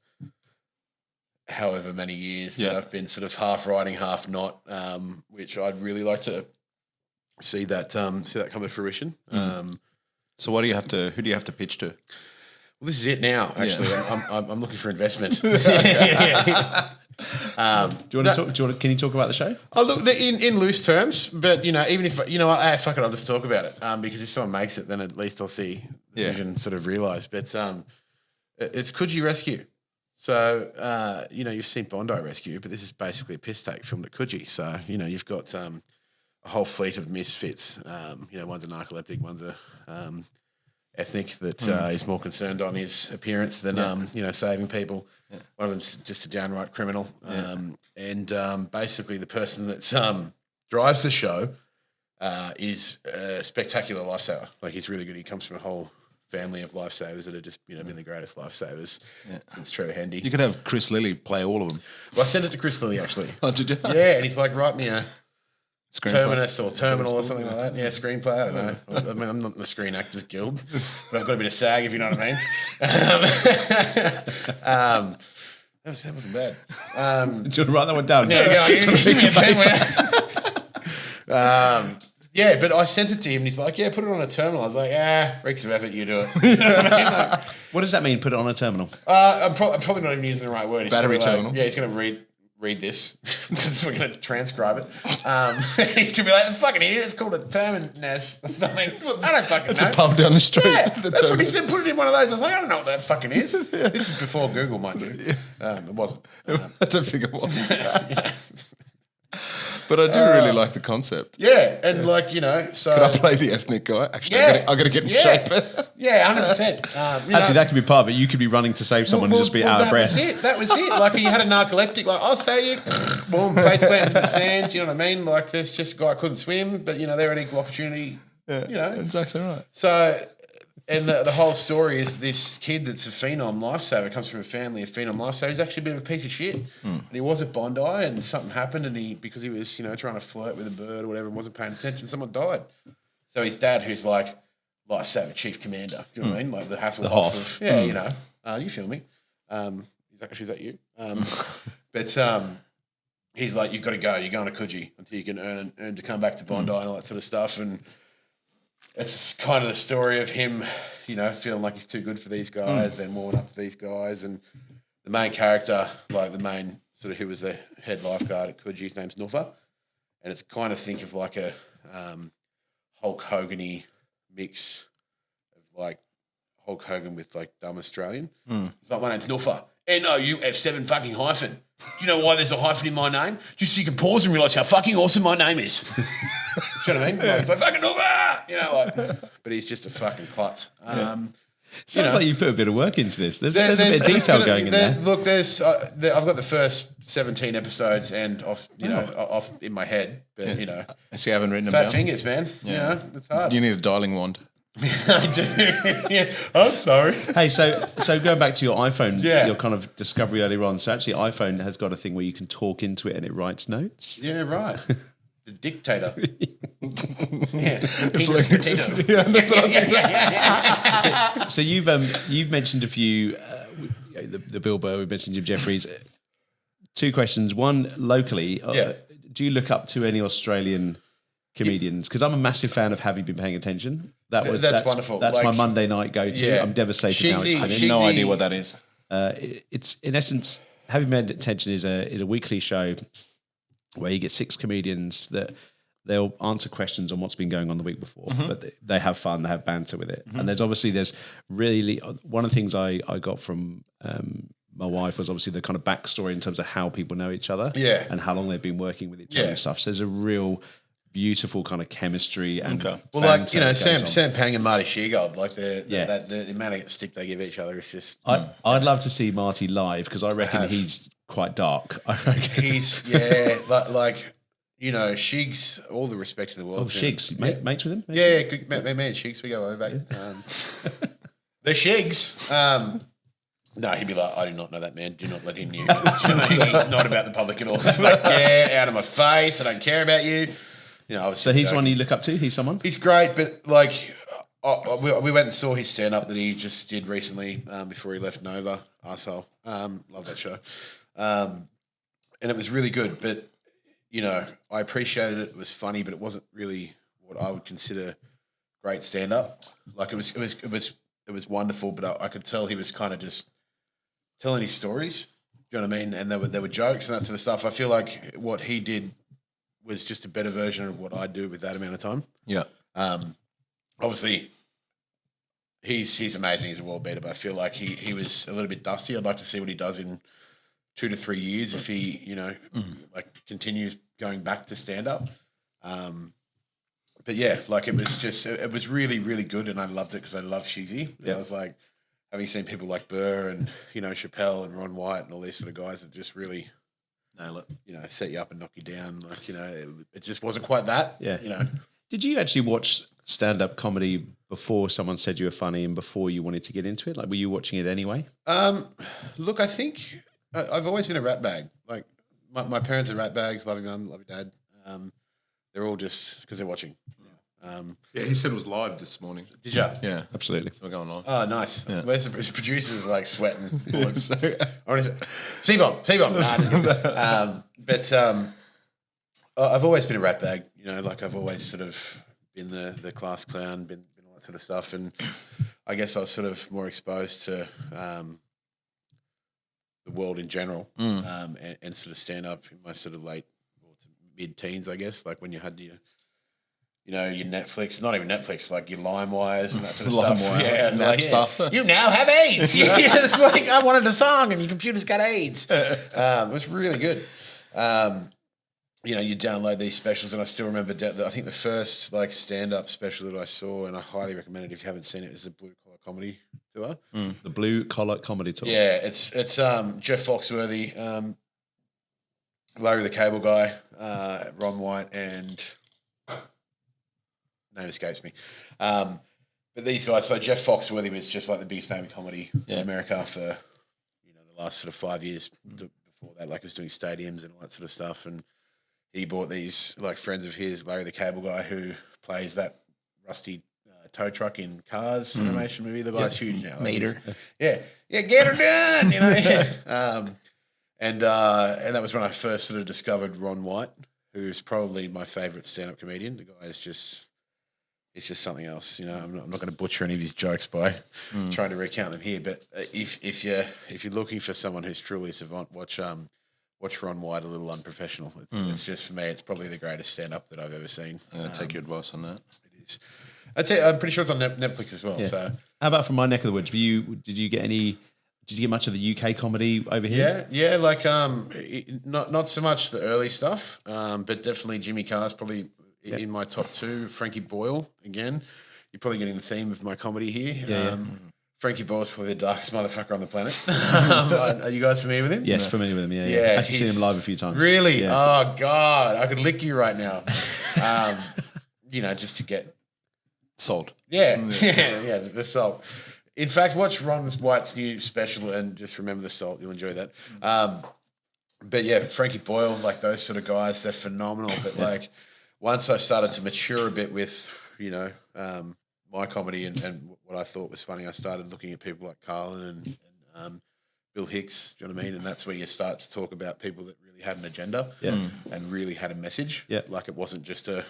B: however many years that I've been sort of half writing, half not, which I'd really like to see that come to fruition.
C: So who do you have to pitch to?
B: Well, this is it now. Actually, I'm looking for investment.
D: Do you want to talk? Can you talk about the show?
B: Oh, look, in loose terms, but you know, even if you know, fuck it, I'll just talk about it. Because if someone makes it, then at least I'll see the vision sort of realised. But it's Coogee Rescue. So you know, you've seen Bondi Rescue, but this is basically a piss take filmed at Coogee. So you know, you've got a whole fleet of misfits. You know, one's a narcoleptic, one's a ethnic that is more concerned on his appearance than you know, saving people. Yeah. One of them's just a downright criminal. And basically the person that drives the show is a spectacular lifesaver. Like, he's really good. He comes from a whole family of lifesavers that have just, you know, been the greatest lifesavers since Trevor Hendy.
C: You could have Chris Lilly play all of them.
B: Well, I sent it to Chris Lilly, actually.
C: Oh, did you?
B: Yeah, and he's like, write me a Terminus or Terminal or something like that. Yeah, screenplay. I don't know. I mean, I'm not in the Screen Actors Guild, but I've got a bit of SAG, if you know what I mean. That wasn't bad.
D: Do you want to write that one down?
B: Yeah, give me a pen. Yeah, but I sent it to him and he's like, yeah, put it on a terminal. I was like, reeks of effort, you do it. You know what I mean? Like,
D: what does that mean, put it on a terminal?
B: I'm probably not even using the right word. He's
C: Battery
B: terminal.
C: terminal.
B: Yeah, he's going to read this because we're going to transcribe it. He's going to be like, the fucking idiot, it's called a terminus or something. I don't fucking know.
C: It's a pub down the street.
B: Yeah, that's what he said. Put it in one of those. I was like, I don't know what that fucking is. This is before Google, mind you. It wasn't.
C: I don't think it was. But I do really like the concept.
B: Yeah, and like, you know, so...
C: Could I play the ethnic guy? Actually, I got to get in shape.
B: Yeah, 100%.
D: Actually, that could be part of it. You could be running to save someone and just be out of breath.
B: That was it. Like, you had a narcoleptic, like, I'll say you, boom, face planted in the sand, you know what I mean? Like, there's just a guy couldn't swim, but, you know, they're an equal opportunity, you know.
C: Exactly right.
B: So... And the whole story is this kid that's a phenom lifesaver, comes from a family of phenom lifesavers. He's actually a bit of a piece of shit. And he was at Bondi and something happened and because he was, you know, trying to flirt with a bird or whatever and wasn't paying attention, someone died. So his dad, who's like lifesaver chief commander, do you know what I mean? Like the Hasselhoff of, you know, you feel me. Is that you? But he's like, you've got to go. You're going to Coogee until you can earn to come back to Bondi and all that sort of stuff. And it's kind of the story of him, you know, feeling like he's too good for these guys and warming up to these guys. And the main character, like the main sort of who was the head lifeguard at Coogee, his name's Nuffa. And it's kind of think of like a Hulk Hogan-y mix of like Hulk Hogan with like dumb Australian. It's like, my name's Nuffa. N-O-U-F-7 fucking hyphen. Do you know why there's a hyphen in my name? Just so you can pause and realise how fucking awesome my name is. Do you know what I mean? Like, it's like, fucking Nuffa! You know, like, but he's just a fucking klutz.
D: Sounds like you put a bit of work into this. There's a bit of detail going in there.
B: Look, I've got the first 17 episodes and off in my head, but you know,
C: so you haven't written them
B: fat
C: down?
B: fingers, man. Yeah. You know, it's hard.
C: You need a dialing wand.
B: I do. Yeah. I'm sorry.
D: Hey, so going back to your iPhone, your kind of discovery earlier on. So actually, iPhone has got a thing where you can talk into it and it writes notes.
B: Yeah, right. The dictator.
C: It's like, that's what I'm thinking.
D: So you've mentioned a few, the Bill Burr, we mentioned Jim Jeffries. Two questions. One, locally, do you look up to any Australian comedians? Because I'm a massive fan of Have You Been Paying Attention? That's
B: wonderful.
D: That's
B: Like,
D: my Monday night go-to.
B: yeah.
D: I'm devastated now.
B: Shigsy-
C: I have no idea what that is.
D: It's in essence, Have You Been Paying Attention is a weekly show where you get 6 comedians that they'll answer questions on what's been going on the week before, but they have fun, they have banter with it. And there's really one of the things I got from my wife was obviously the kind of backstory in terms of how people know each other, and how long they've been working with each other and stuff. So there's a real beautiful kind of chemistry and
B: well, like Sam Pang and Marty Sheargold, like the amount of stick they give each other is just.
D: I'd love to see Marty live because I reckon he's quite dark. I reckon
B: he's like. You know, Shigs, all the respect in the world.
D: Oh, Shigs, mates with him?
B: Yeah, good, me and Shigs, we go way back. The Shigs, no, he'd be like, I do not know that man. Do not let him near me. He's not about the public at all. He's like, get out of my face. I don't care about you. You know,
D: so he's one you look up to? He's someone?
B: He's great, but like, we went and saw his stand-up that he just did recently before he left Nova. Arsehole. Love that show. And it was really good, but you know, I appreciated it. It was funny, but it wasn't really what I would consider great stand up. Like it was wonderful, but I could tell he was kind of just telling his stories. Do you know what I mean? And there were jokes and that sort of stuff. I feel like what he did was just a better version of what I do with that amount of time.
C: Yeah.
B: Obviously, he's amazing. He's a world beater, but I feel like he was a little bit dusty. I'd like to see what he does in 2 to 3 years if he, you know, like continues going back to stand up. But yeah, like it was really, really good, and I loved it because I love Shizzy. Yeah. I was like, having seen people like Burr and, you know, Chappelle and Ron White and all these sort of guys that just really
C: nail it,
B: you know, set you up and knock you down. Like, you know, it just wasn't quite that.
D: Yeah.
B: You know.
D: Did you actually watch stand-up comedy before someone said you were funny and before you wanted to get into it? Like, were you watching it anyway?
B: Look, I think I've always been a rat bag. Like, my parents are rat bags. Love your mum, love your dad. They're all just because they're watching.
A: Yeah, he said it was live this morning.
B: Did you?
C: Yeah,
D: absolutely.
C: We're going live.
B: Oh, nice.
C: Yeah.
B: Where's the producers like sweating? C-bomb. Nah, but I've always been a rat bag. You know, like I've always sort of been the class clown, been all that sort of stuff, and I guess I was sort of more exposed to the world in general, and sort of stand up in my sort of late to mid-teens, I guess, like when you had your, you know, your Netflix, not even Netflix, like your LimeWires and that sort of stuff. Yeah, like, stuff. You now have AIDS. It's like, I wanted a song and your computer's got AIDS. It was really good. You know, you download these specials, and I still remember, I think the first like stand-up special that I saw, and I highly recommend it if you haven't seen it, is the Blue Collar Comedy Tour.
D: The Blue Collar Comedy Tour.
B: Yeah, it's Jeff Foxworthy, Larry the Cable Guy, Ron White, and name escapes me. But these guys, so Jeff Foxworthy was just like the biggest name in comedy in America for, you know, the last sort of 5 years before that. Like, he was doing stadiums and all that sort of stuff, and he bought these like friends of his, Larry the Cable Guy, who plays that rusty tow truck in Cars animation movie. The guy's huge now.
C: Meter.
B: Yeah, get her done. You know. Yeah. And that was when I first sort of discovered Ron White, who's probably my favourite stand-up comedian. The guy is just, it's just something else. You know, I'm not going to butcher any of his jokes by trying to recount them here. But if you're looking for someone who's truly a savant, watch Ron White, A Little Unprofessional. It's just, for me, it's probably the greatest stand-up that I've ever seen.
C: I'm going to take your advice on that.
B: It is. I'd say I'm pretty sure it's on Netflix as well. Yeah. So,
D: how about from my neck of the woods? Did you get much of the UK comedy over here?
B: Yeah, like not so much the early stuff, but definitely Jimmy Carr's probably in my top 2. Frankie Boyle, again, you're probably getting the theme of my comedy here. Frankie Boyle's probably the darkest motherfucker on the planet. Are you guys familiar with him?
D: Yes, familiar with him. Yeah. Actually seen him live a few times.
B: Really?
D: Yeah.
B: Oh God, I could lick you right now. You know, just to get
C: sold.
B: Yeah, the salt. In fact, watch Ron White's new special and just remember the salt. You'll enjoy that. But yeah, Frankie Boyle, like those sort of guys, they're phenomenal. But like, once I started to mature a bit with, you know, my comedy and what I thought was funny, I started looking at people like Carlin and Bill Hicks. Do you know what I mean? And that's where you start to talk about people that really had an agenda and really had a message.
D: Yeah.
B: Like, it wasn't just a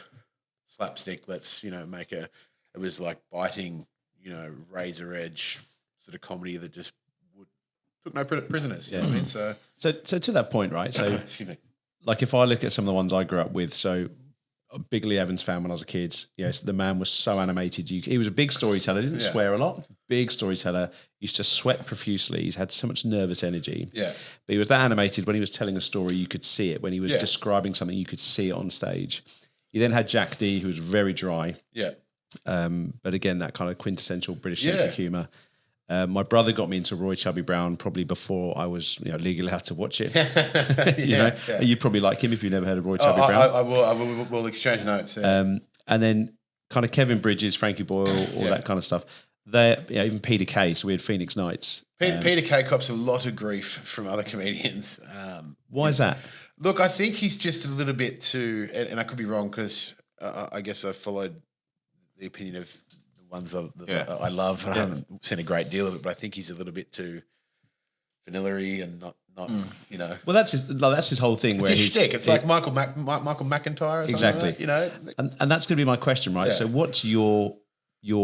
B: slapstick. Let's make it was like biting, razor edge sort of comedy that just took no prisoners. You know what I mean? So
D: to that point, right? So
B: excuse me.
D: like if I look at some of the ones I grew up with, so a big Lee Evans fan when I was a kid. Yes, the man was so animated. He was a big storyteller. Didn't swear a lot. Big storyteller. Used to sweat profusely. He's had so much nervous energy.
B: Yeah.
D: But he was that animated. When he was telling a story, you could see it. When he was describing something, you could see it on stage. You then had Jack D, who was very dry.
B: Yeah.
D: But again, that kind of quintessential British sense of humour. My brother got me into Roy Chubby Brown probably before I was legally allowed to watch it. You'd probably like him if you've never heard of Roy Chubby Brown.
B: I will. We'll exchange notes. Yeah.
D: And then kind of Kevin Bridges, Frankie Boyle, all that kind of stuff. Even Peter Kay. So we had Phoenix Nights.
B: Peter Kay cops a lot of grief from other comedians.
D: Why is that?
B: Look, I think he's just a little bit too, and I could be wrong because I guess I followed the opinion of ones that I love. I haven't seen a great deal of it, but I think he's a little bit too vanilla-y and not
D: Well, that's his whole thing.
B: It's
D: where
B: his shtick. It's like Michael McIntyre or something like that,
D: And that's going to be my question, right? So what's your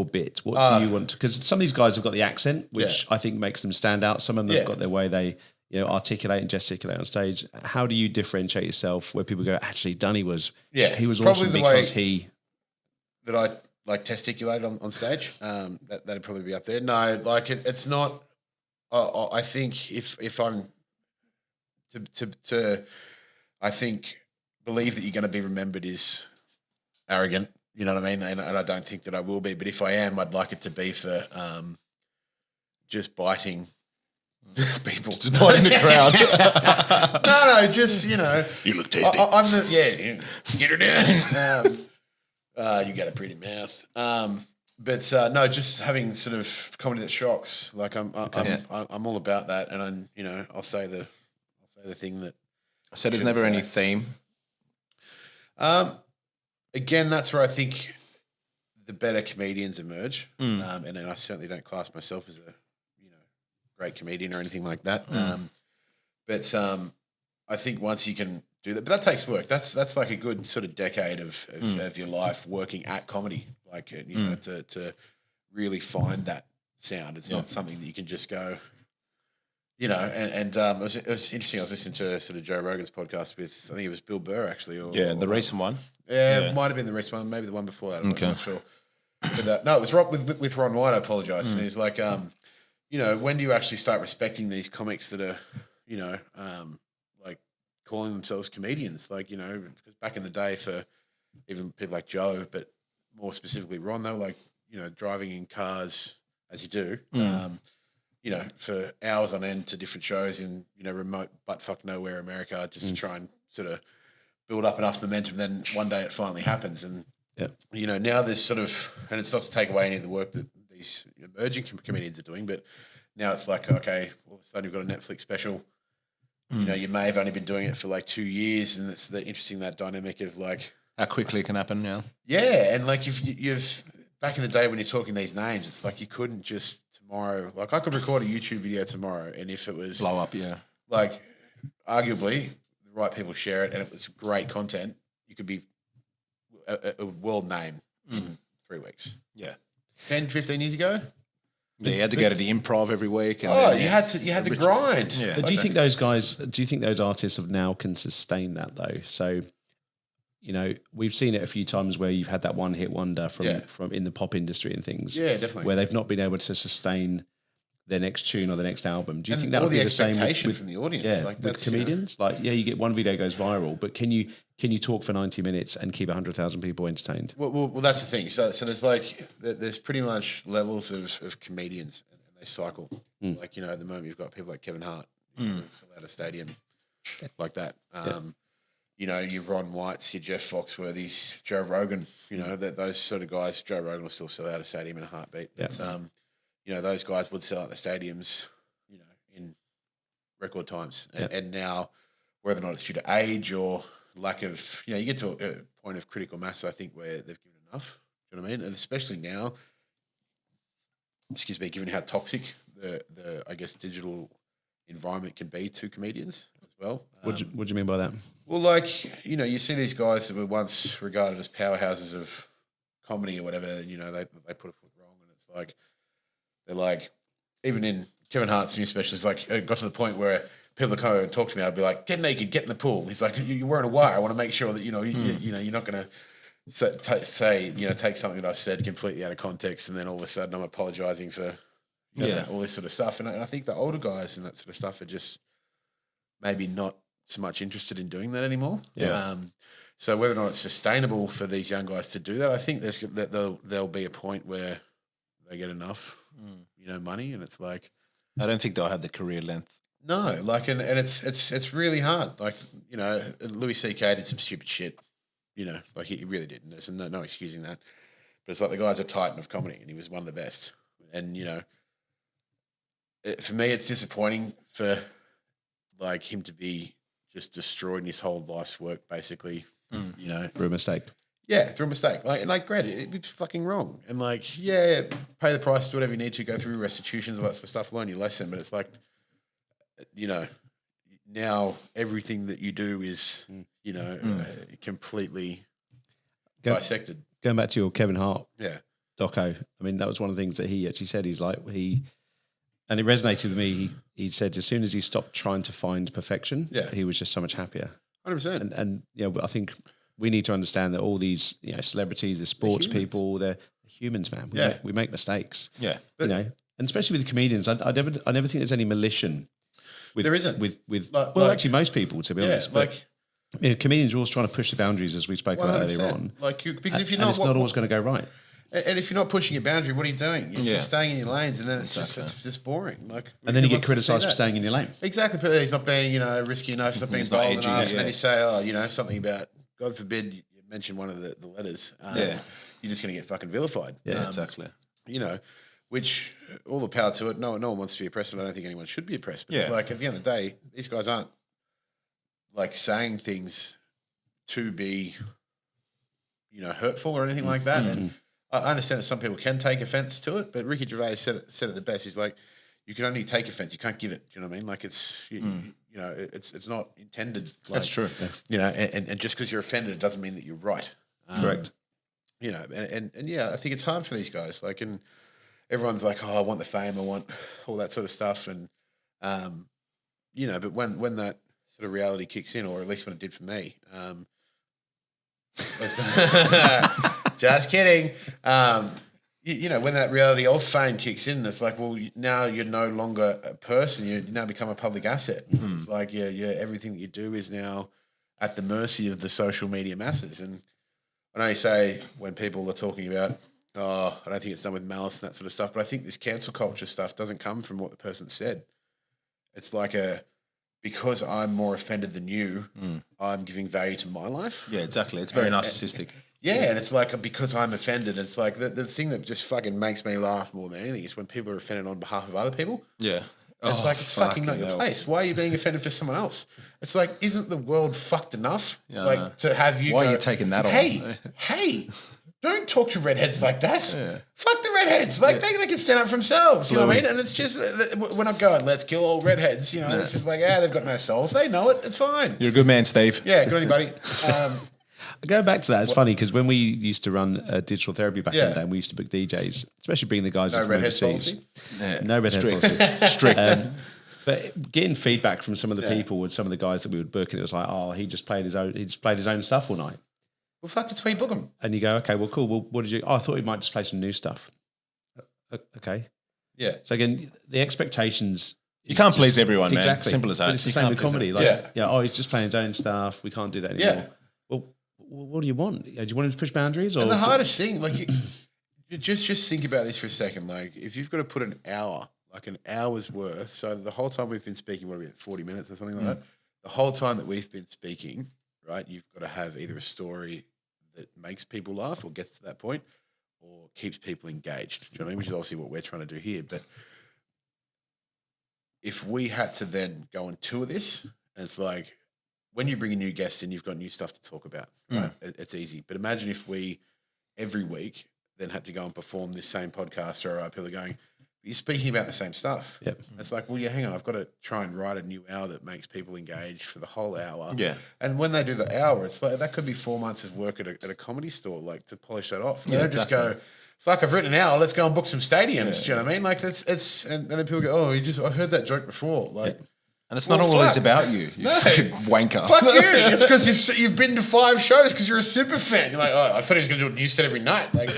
D: bit? What do you want to... Because some of these guys have got the accent, which I think makes them stand out. Some of them have got their way they articulate and gesticulate on stage. How do you differentiate yourself where people go, actually, Dunny was... he was awesome because he...
B: That I... like testiculated on stage, that'd probably be up there. No, like it's not. I think if I'm to I think believe that you're going to be remembered is arrogant. You know what I mean? And I don't think that I will be. But if I am, I'd like it to be for just biting people,
C: just biting the crowd.
B: no, just
A: You look tasty.
B: I'm the get her down. You got a pretty mouth. But no, just having sort of comedy that shocks. Like I'm all about that, and I'll say the thing that.
C: So there's never any theme.
B: Again, that's where I think the better comedians emerge, and then I certainly don't class myself as a great comedian or anything like that. But I think once you can do that, but that takes work. That's like a good sort of decade of your life working at comedy, like to really find that sound. It's not something that you can just go, it was interesting. I was listening to sort of Joe Rogan's podcast with, I think it was Bill Burr actually.
C: The recent one.
B: It might have been the recent one, maybe the one before that. I'm not sure. But no, it was with Ron White. I apologise. And he's like, when do you actually start respecting these comics that are, like calling themselves comedians? Like, because back in the day for even people like Joe, but more specifically Ron, they were like, driving in cars as you do, for hours on end to different shows in, remote buttfuck nowhere America, just to try and sort of build up enough momentum. Then one day it finally happens. And, now there's sort of, and it's not to take away any of the work that these emerging comedians are doing, but now it's like, okay, all of a sudden you've got a Netflix special. You may have only been doing it for like 2 years, and it's interesting, that dynamic of like
C: how quickly it can happen now.
B: Yeah, and like you've back in the day when you're talking these names, it's like you couldn't just tomorrow. Like I could record a YouTube video tomorrow, and if it was
C: blow up,
B: like arguably the right people share it, and it was great content, you could be a world name in 3 weeks.
C: Yeah,
B: 10, 15 years ago.
C: Yeah, you had to go to the improv every week. And
B: you had to grind.
D: Yeah. But do you think those guys? Do you think those artists of now can sustain that though? So, we've seen it a few times where you've had that one hit wonder from in the pop industry and things.
B: Yeah, definitely.
D: Where they've not been able to sustain their next tune or the next album. Do you think that
B: would
D: be
B: the
D: the same
B: expectation from the audience?
D: Yeah,
B: like
D: with comedians. Like, you get one video goes viral, but can you talk for 90 minutes and keep 100,000 people entertained?
B: Well, that's the thing. So there's like there's pretty much levels of comedians, and they cycle. Like at the moment you've got people like Kevin Hart, sell out a stadium like that. Your Ron Whites, your Jeff Foxworthys, Joe Rogan. That those sort of guys. Joe Rogan will still sell out a stadium in a heartbeat.
D: Yeah.
B: But, those guys would sell out the stadiums, in record times. And now, whether or not it's due to age or lack of, you get to a point of critical mass, I think, where they've given enough. Do you know what I mean? And especially now, given how toxic the I guess digital environment can be to comedians as well.
D: What do you mean by that?
B: Well, like, you know, you see these guys that were once regarded as powerhouses of comedy or whatever, you know, they put a foot wrong, and it's like, they're like, even in Kevin Hart's new special, it's like, it got to the point where people come over and talk to me, I'd be like, get naked, get in the pool. He's like, you're wearing a wire. I want to make sure that, you know, you know, you're not going to say, you know, take something that I've said completely out of context, and then all of a sudden I'm apologising for all this sort of stuff. And I think the older guys and that sort of stuff are just maybe not so much interested in doing that anymore.
C: Yeah.
B: So whether or not it's sustainable for these young guys to do that, I think there'll be a point where they get enough, you know, money, and it's like,
C: I don't think they'll have the career length.
B: no, like, and it's really hard. Like, you know, Louis C.K. did some stupid shit, you know, like he really did, and there's no excusing that. But it's like the guy's a titan of comedy, and he was one of the best. And you know, for me, it's disappointing for like him to be just destroying his whole life's work, basically. You know,
D: For a mistake.
B: yeah, through a mistake. Like, granted, it's fucking wrong. And like, yeah, pay the price, do whatever you need to, go through restitutions, all that sort of stuff, learn your lesson. But it's like, you know, now everything that you do is, you know, completely dissected.
D: Going back to your Kevin Hart
B: Yeah.
D: doco, I mean, that was one of the things that he actually said. He's like, and it resonated with me. He said as soon as he stopped trying to find perfection, he was just so much happier.
B: 100%.
D: And you know, I think we need to understand that all these, you know, celebrities, the sports people, they're humans, man. We make mistakes.
C: Yeah.
D: You know, and especially with the comedians, I never think there's any malicious.
B: There isn't.
D: With actually most people, to be honest. But,
B: like,
D: you know, comedians are always trying to push the boundaries, as we spoke about earlier
B: 100%.
D: on.
B: Like, because if you're
D: And
B: not,
D: it's not always going to go right.
B: and if you're not pushing your boundary, what are you doing? You're just staying in your lanes, and then it's just boring. Like,
D: And then you
B: who
D: get
B: wants to see
D: criticised for
B: that?
D: staying in your lane.
B: Exactly, but he's not being, you know, risky enough. He's not being
C: He's not
B: bold
C: edgy,
B: enough.
C: yeah.
B: And then you say, oh, you know, something about, God forbid, you mentioned one of the letters. You're just going to get fucking vilified.
D: Yeah,
C: Exactly.
B: You know, which all the power to it. No one wants to be oppressed, and I don't think anyone should be oppressed. But it's like, at the end of the day, these guys aren't like saying things to be, you know, hurtful or anything like that. And I understand that some people can take offense to it, but Ricky Gervais said it the best. He's like, you can only take offense, you can't give it. Do you know what I mean? Like, it's you know, it's not intended. Like,
C: That's true.
B: You know, and just because you're offended, it doesn't mean that you're right.
D: Correct.
B: You know, and yeah, I think it's hard for these guys. Like, and everyone's like, oh, I want the fame, I want all that sort of stuff, and you know, but when that sort of reality kicks in, or at least when it did for me, just kidding. You know, when that reality of fame kicks in, it's like, well, now you're no longer a person. You now become a public asset. It's like, everything that you do is now at the mercy of the social media masses. And I know you say when people are talking about, oh, I don't think it's done with malice and that sort of stuff, but I think this cancel culture stuff doesn't come from what the person said. It's like because I'm more offended than you, I'm giving value to my life.
C: Yeah, exactly. It's very narcissistic.
B: Yeah, and it's like, because I'm offended, it's like the thing that just fucking makes me laugh more than anything is when people are offended on behalf of other people.
C: Yeah.
B: It's like, it's fucking not your place. Why are you being offended for someone else? It's like, isn't the world fucked enough?
C: Yeah,
B: like, to have you
C: Why
B: go,
C: are you taking that on?
B: Hey, don't talk to redheads like that. Fuck the redheads. Like, they can stand up for themselves. You know what I mean? And it's just, we're not going, let's kill all redheads. You know, it's just like, they've got no souls. They know it. It's fine.
C: You're a good man, Steve.
B: Yeah, good on you, buddy.
D: Going back to that, it's funny because when we used to run digital therapy back in the day, and we used to book DJs, especially being the guys
B: No
D: from
B: redhead
D: overseas.
B: policy?
D: No redhead
C: Strict.
D: policy.
C: Strict.
D: But getting feedback from some of the people with some of the guys that we would book, and it was like, oh, he just played his own stuff all night.
B: Well, fuck, that's why you book them.
D: And you go, okay, well, cool. Well, what did you? Oh, I thought he might just play some new stuff. Okay.
B: Yeah.
D: So again, the expectations.
C: You can't please everyone, man.
D: Exactly.
C: Simple as that.
D: But it's the
C: You
D: same
C: can't
D: with
C: please
D: comedy.
C: everyone.
D: Like, oh, he's just playing his own stuff. We can't do that anymore.
B: Yeah.
D: Well, what do you want? Do you want him to push boundaries? Or
B: And the hardest thing, like, you just think about this for a second. Like, if you've got to put an hour's worth, so the whole time we've been speaking, what are we at, 40 minutes or something like that? The whole time that we've been speaking, right, you've got to have either a story that makes people laugh or gets to that point or keeps people engaged. Do you know what I mean? Which is obviously what we're trying to do here. But if we had to then go and tour this, and it's like, when you bring a new guest in, you've got new stuff to talk about, right? It's easy. But imagine if we, every week, then had to go and perform this same podcast, or people are going, you're speaking about the same stuff.
D: Yep.
B: It's like, well, yeah, hang on, I've got to try and write a new hour that makes people engaged for the whole hour.
C: Yeah.
B: And when they do the hour, it's like that could be 4 months of work at a comedy store, like to polish that off. You
C: Yeah,
B: don't just go, fuck, I've written an hour, let's go and book some stadiums. Do you know what I mean? Like it's and then people go, oh, I heard that joke before. Like,
C: And it's not
B: Well,
C: always
B: fuck.
C: about you. You fucking wanker.
B: fuck you. It's because you've been to 5 shows because you're a super fan. You're like, oh, I thought he was going to do a new set every night. Like,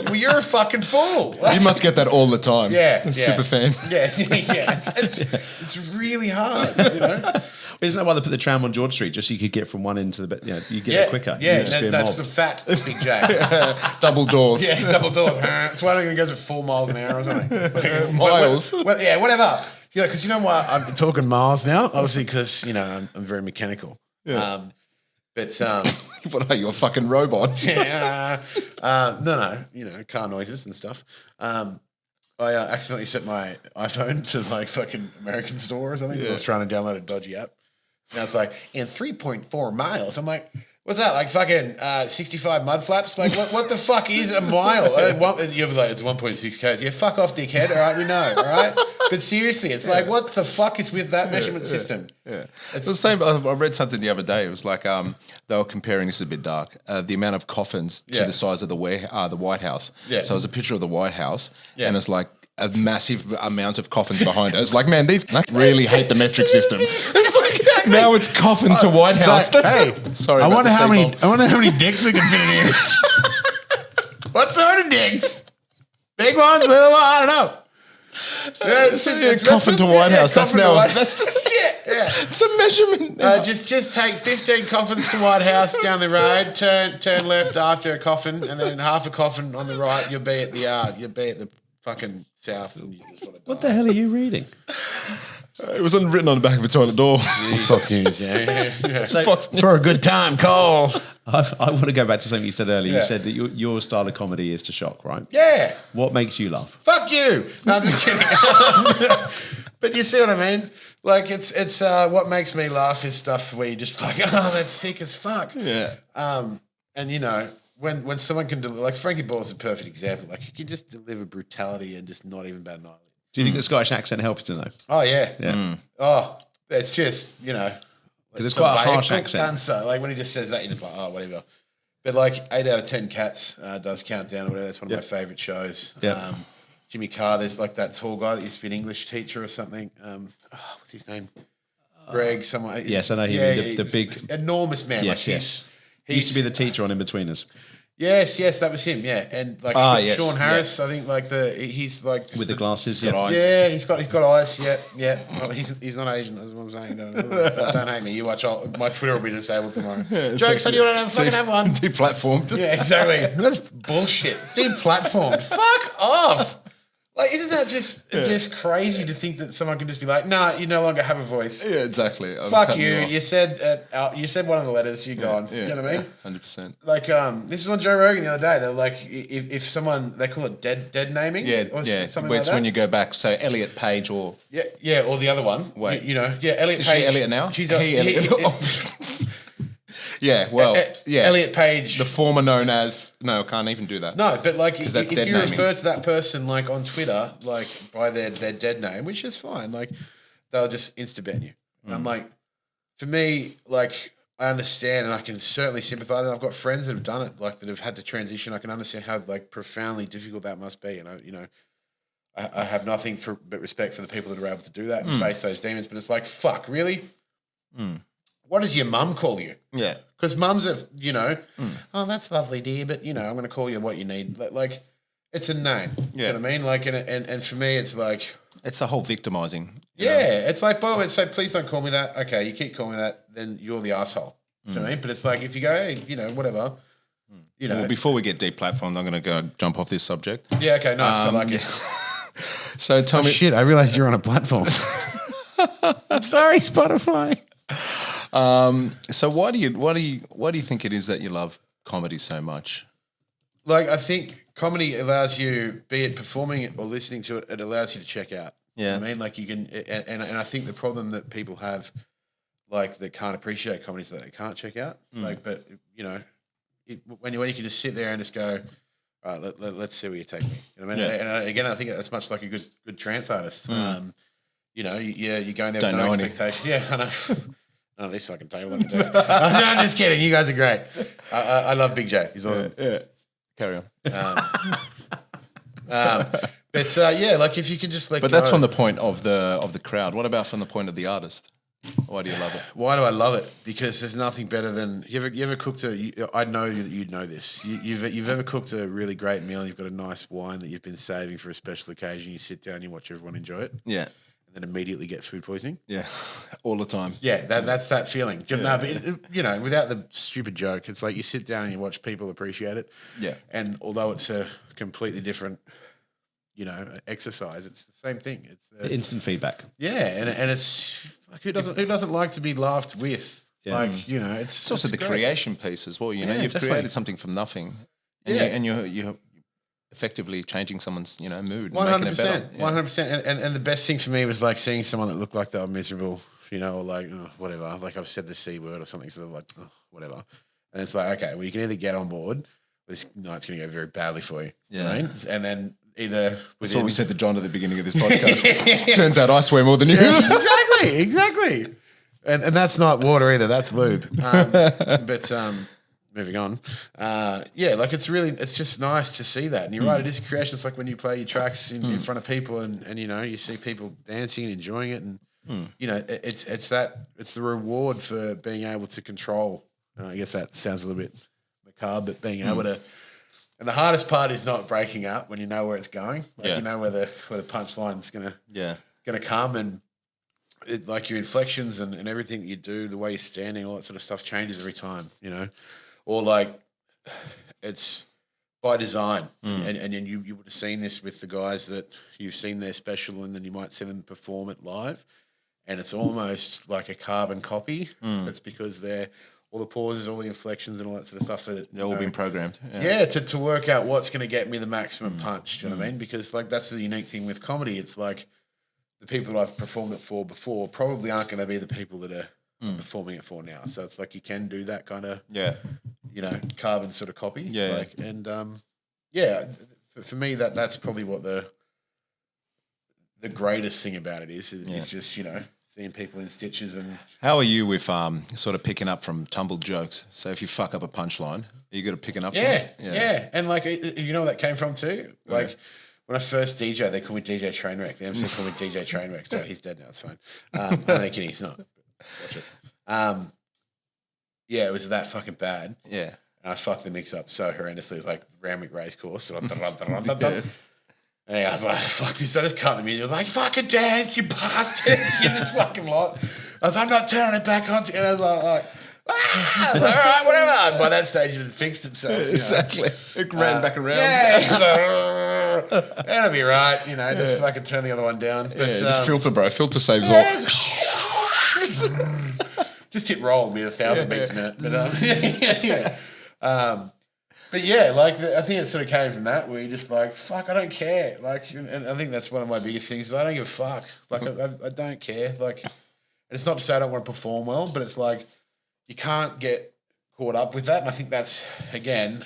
B: well, you're a fucking fool. Like,
C: You must get that all the time.
B: yeah,
C: Super fans.
B: Yeah, yeah. It's really hard, you know.
D: Isn't that why they put the tram on George Street just so you could get from one end to the bit? You know, you get there quicker.
B: Yeah,
D: You just be a
B: that's
D: mob.
B: because I'm fat, Big J.
C: Double doors.
B: Yeah, double doors. That's why I think it goes at 4 miles an hour or something. Like,
C: Miles.
B: Yeah, whatever. Yeah, because you know why I'm talking miles now? Obviously, because you know I'm very mechanical.
C: Yeah.
B: But
C: What are you, a fucking robot?
B: yeah, no, you know, car noises and stuff. I accidentally set my iPhone to like fucking American store or something. 'Cause I was trying to download a dodgy app. Now it's like in 3.4 miles. I'm like, what's that? Like fucking 65 mud flaps? Like what the fuck is a mile? You'll be like, it's 1.6 k's. Yeah, fuck off, dickhead. All right, we know. All right. But seriously, it's like, what the fuck is with that measurement system?
C: Yeah. It's the same. I read something the other day. It was like they were comparing, this is a bit dark, the amount of coffins to
B: Yeah.
C: the size of the White House.
B: Yeah.
C: So it was a picture of the White House,
B: Yeah.
C: and it's like a massive amount of coffins behind it. It's like, man, these really hate the metric system. It's like,
B: Exactly.
C: now it's coffin to White House.
B: like,
C: That's
B: hey,
C: it. Sorry,
B: I
C: about
B: wonder
C: the
B: how many.
C: seagull.
B: I wonder how many dicks we can fit in here. What sort of dicks? Big ones, little ones? I don't know. Yeah,
C: It's coffin to White House. That's now.
B: That's the shit. Yeah.
C: It's a measurement.
B: Just take 15 coffins to White House down the road. Turn left after a coffin, and then half a coffin on the right. You'll be at the You'll be at the fucking south. And you just wanna
D: What
B: die.
D: the hell are you reading?
C: It was written on the back of a toilet door.
B: It's Fox News, yeah.
D: So,
C: Fox News.
B: For a good time, call.
D: I want to go back to something you said earlier.
B: Yeah.
D: You said that your style of comedy is to shock, right?
B: Yeah.
D: What makes you laugh?
B: Fuck you. No, I'm just kidding. But you see what I mean? Like it's what makes me laugh is stuff where you just like, oh, that's sick as fuck.
C: Yeah.
B: And you know, when someone can deliver, like Frankie Ball's a perfect example. Like he can just deliver brutality and just not even bat an eyelid.
D: Do you think the Scottish accent helps to know?
B: Oh yeah.
D: Yeah.
B: Oh, it's just, you know,
D: it's quite a harsh accent.
B: So like when he just says that, you're just like, oh, whatever. But like 8 out of 10 Cats does Countdown or whatever. That's one of my favorite shows.
D: Yeah.
B: Jimmy Carr, there's like that tall guy that used to be an English teacher or something. What's his name? Greg, someone.
D: Yes, I know him. The big.
B: enormous man.
D: Yes,
B: like
D: yes. He used to be the teacher on In-Betweeners.
B: Yes, that was him. Yeah, and like
C: yes,
B: Sean Harris, I think like he's like just
D: With the glasses,
C: Got
D: yeah.
C: eyes.
B: Yeah, he's got eyes. Yeah. Oh, he's not Asian. That's what I'm saying. No, don't hate me. You watch my Twitter will be disabled tomorrow. Jokes on you. I don't fucking have one.
C: Deplatformed.
B: Yeah, exactly. That's bullshit. Deplatformed. Fuck off. Like, isn't that just crazy to think that someone can just be like, nah, you no longer have a voice.
C: Yeah, exactly. I'm
B: Fuck
C: cutting
B: you.
C: off.
B: You said one of the letters. You're gone.
C: Yeah,
B: You know what I mean?
C: 100%.
B: Like, this was on Joe Rogan the other day. They're like, if someone, they call it dead naming.
C: Yeah,
B: or
C: yeah.
B: something
C: Where
B: like
C: it's
B: that.
C: when you go back. So Elliot Page or
B: Yeah, or the other one.
C: Wait.
B: You know, yeah, Elliot
C: is
B: Page.
C: she Elliot now?
B: She's
C: Elliot. Yeah, well, yeah.
B: Elliot Page.
C: The former known as I can't even do that.
B: No, but like if
C: that's
B: you
C: dead naming.
B: refer to that person like on Twitter, like by their dead name, which is fine, like they'll just insta-ban you. And I'm like, for me, like I understand and I can certainly sympathise. I've got friends that have done it, like that have had to transition. I can understand how like profoundly difficult that must be. And I have nothing but respect for the people that are able to do that and face those demons. But it's like, fuck, really? What does your mum call you?
C: Yeah.
B: Because mums have, oh, that's lovely, dear, but, I'm going to call you what you need. Like, it's a name. You know what I mean? Like, and for me, it's like...
C: It's a whole victimizing.
B: Yeah, it's like, by the way, so please don't call me that. Okay, you keep calling me that, then you're the asshole. Do you know what I mean? But it's like, if you go, hey, whatever,
C: Well, before we get deplatformed, I'm going to go jump off this subject.
B: Yeah, okay, nice. I like it.
C: So tell me...
B: Shit, I realised you're on a platform. I'm sorry, Spotify.
C: So why do you think it is that you love comedy so much?
B: Like, I think comedy allows you, be it performing it or listening to it, it allows you to check out.
C: Yeah.
B: You know what I mean? Like you can, and I think the problem that people have, like that can't appreciate comedy is that they can't check out. Like, but when you can just sit there and just go, all right, let's see where you take me. You know what I mean? And again, I think that's much like a good trance artist. You know, you're going there with no expectation. Yeah, I know. None of this fucking table. Let me tell you. I'm just kidding. You guys are great. I love Big J. He's awesome.
C: Yeah. Carry on.
B: But like if you can just let
C: But
B: go.
C: that's from the point of the crowd. What about from the point of the artist? Why do you love it?
B: Why do I love it? Because there's nothing better than you ever cooked I know that you'd know this. You've ever cooked a really great meal and you've got a nice wine that you've been saving for a special occasion. You sit down, you watch everyone enjoy it.
C: Yeah.
B: And then immediately get food poisoning.
C: Yeah, all the time.
B: Yeah, that's that feeling. No, but you know, without the stupid joke, it's like you sit down and you watch people appreciate it.
C: Yeah.
B: And although it's a completely different, you know, exercise, it's the same thing. It's
D: Instant feedback.
B: Yeah, and it's like who doesn't like to be laughed with?
D: Yeah.
B: Like, you know,
C: It's also the
B: great.
C: creation piece as well. You know, you've
B: definitely.
C: created something from nothing, and you're effectively changing someone's mood,
B: 100%, 100%. And the best thing for me was like seeing someone that looked like they were miserable, you know, or like whatever. Like I've said the C word or something, so they're like whatever. And it's like, okay, well, you can either get on board, or this night's going to go very badly for you.
C: Yeah.
B: You know what I mean? And then either
C: That's what we said to John at the beginning of this podcast. Turns out I swear more than you.
B: exactly. And that's not water either. That's lube. Moving on. Like it's just nice to see that. And you're right, it is creation. It's like when you play your tracks in front of people and you know, you see people dancing and enjoying it. And, you know, it's the reward for being able to control. I guess that sounds a little bit macabre, but being able to, and the hardest part is not breaking up when you know where it's going. Like you know where the punchline's gonna come, and it, like your inflections and everything that you do, the way you're standing, all that sort of stuff changes every time, you know. Or like it's by design. And you would have seen this with the guys that you've seen their special and then you might see them perform it live, and it's almost like a carbon copy. It's because they're all the pauses, all the inflections and all that sort of stuff that
C: They've all been programmed.
B: to work out what's going to get me the maximum punch. Do you know what I mean? Because like that's the unique thing with comedy. It's like the people that I've performed it for before probably aren't going to be the people that are performing it for now. So it's like you can do that kind of you know, carbon sort of copy. For me that's probably what the greatest thing about it is just, you know, seeing people in stitches. And
C: how are you with sort of picking up from tumbled jokes? So if you fuck up a punchline, are you good at picking up from it?
B: Yeah. And like, you know where that came from too? Like when I first DJ, they called me DJ Trainwreck. The MC called me DJ Trainwreck. So he's dead now, it's fine. I'm only kidding, he's not. Watch it. It was that fucking bad.
C: Yeah.
B: And I fucked the mix up so horrendously. It was like Ramwick Race Course. And I was like, fuck this. I just cut the music. I was like, fucking dance, you bastards. You just fucking lot. I was like, I'm not turning it back on. And I was like all right, whatever. And by that stage, it had fixed itself.
C: Exactly. It ran back around.
B: Yeah. That'll be right. You know, just fucking turn the other one down. But,
C: just filter, bro. Filter saves all.
B: Just hit roll and be 1,000 beats a minute. But like I think it sort of came from that, where you're just like, fuck, I don't care. Like, and I think that's one of my biggest things is I don't give a fuck. Like, I don't care. Like, and it's not to say I don't want to perform well, but it's like you can't get caught up with that. And I think that's, again,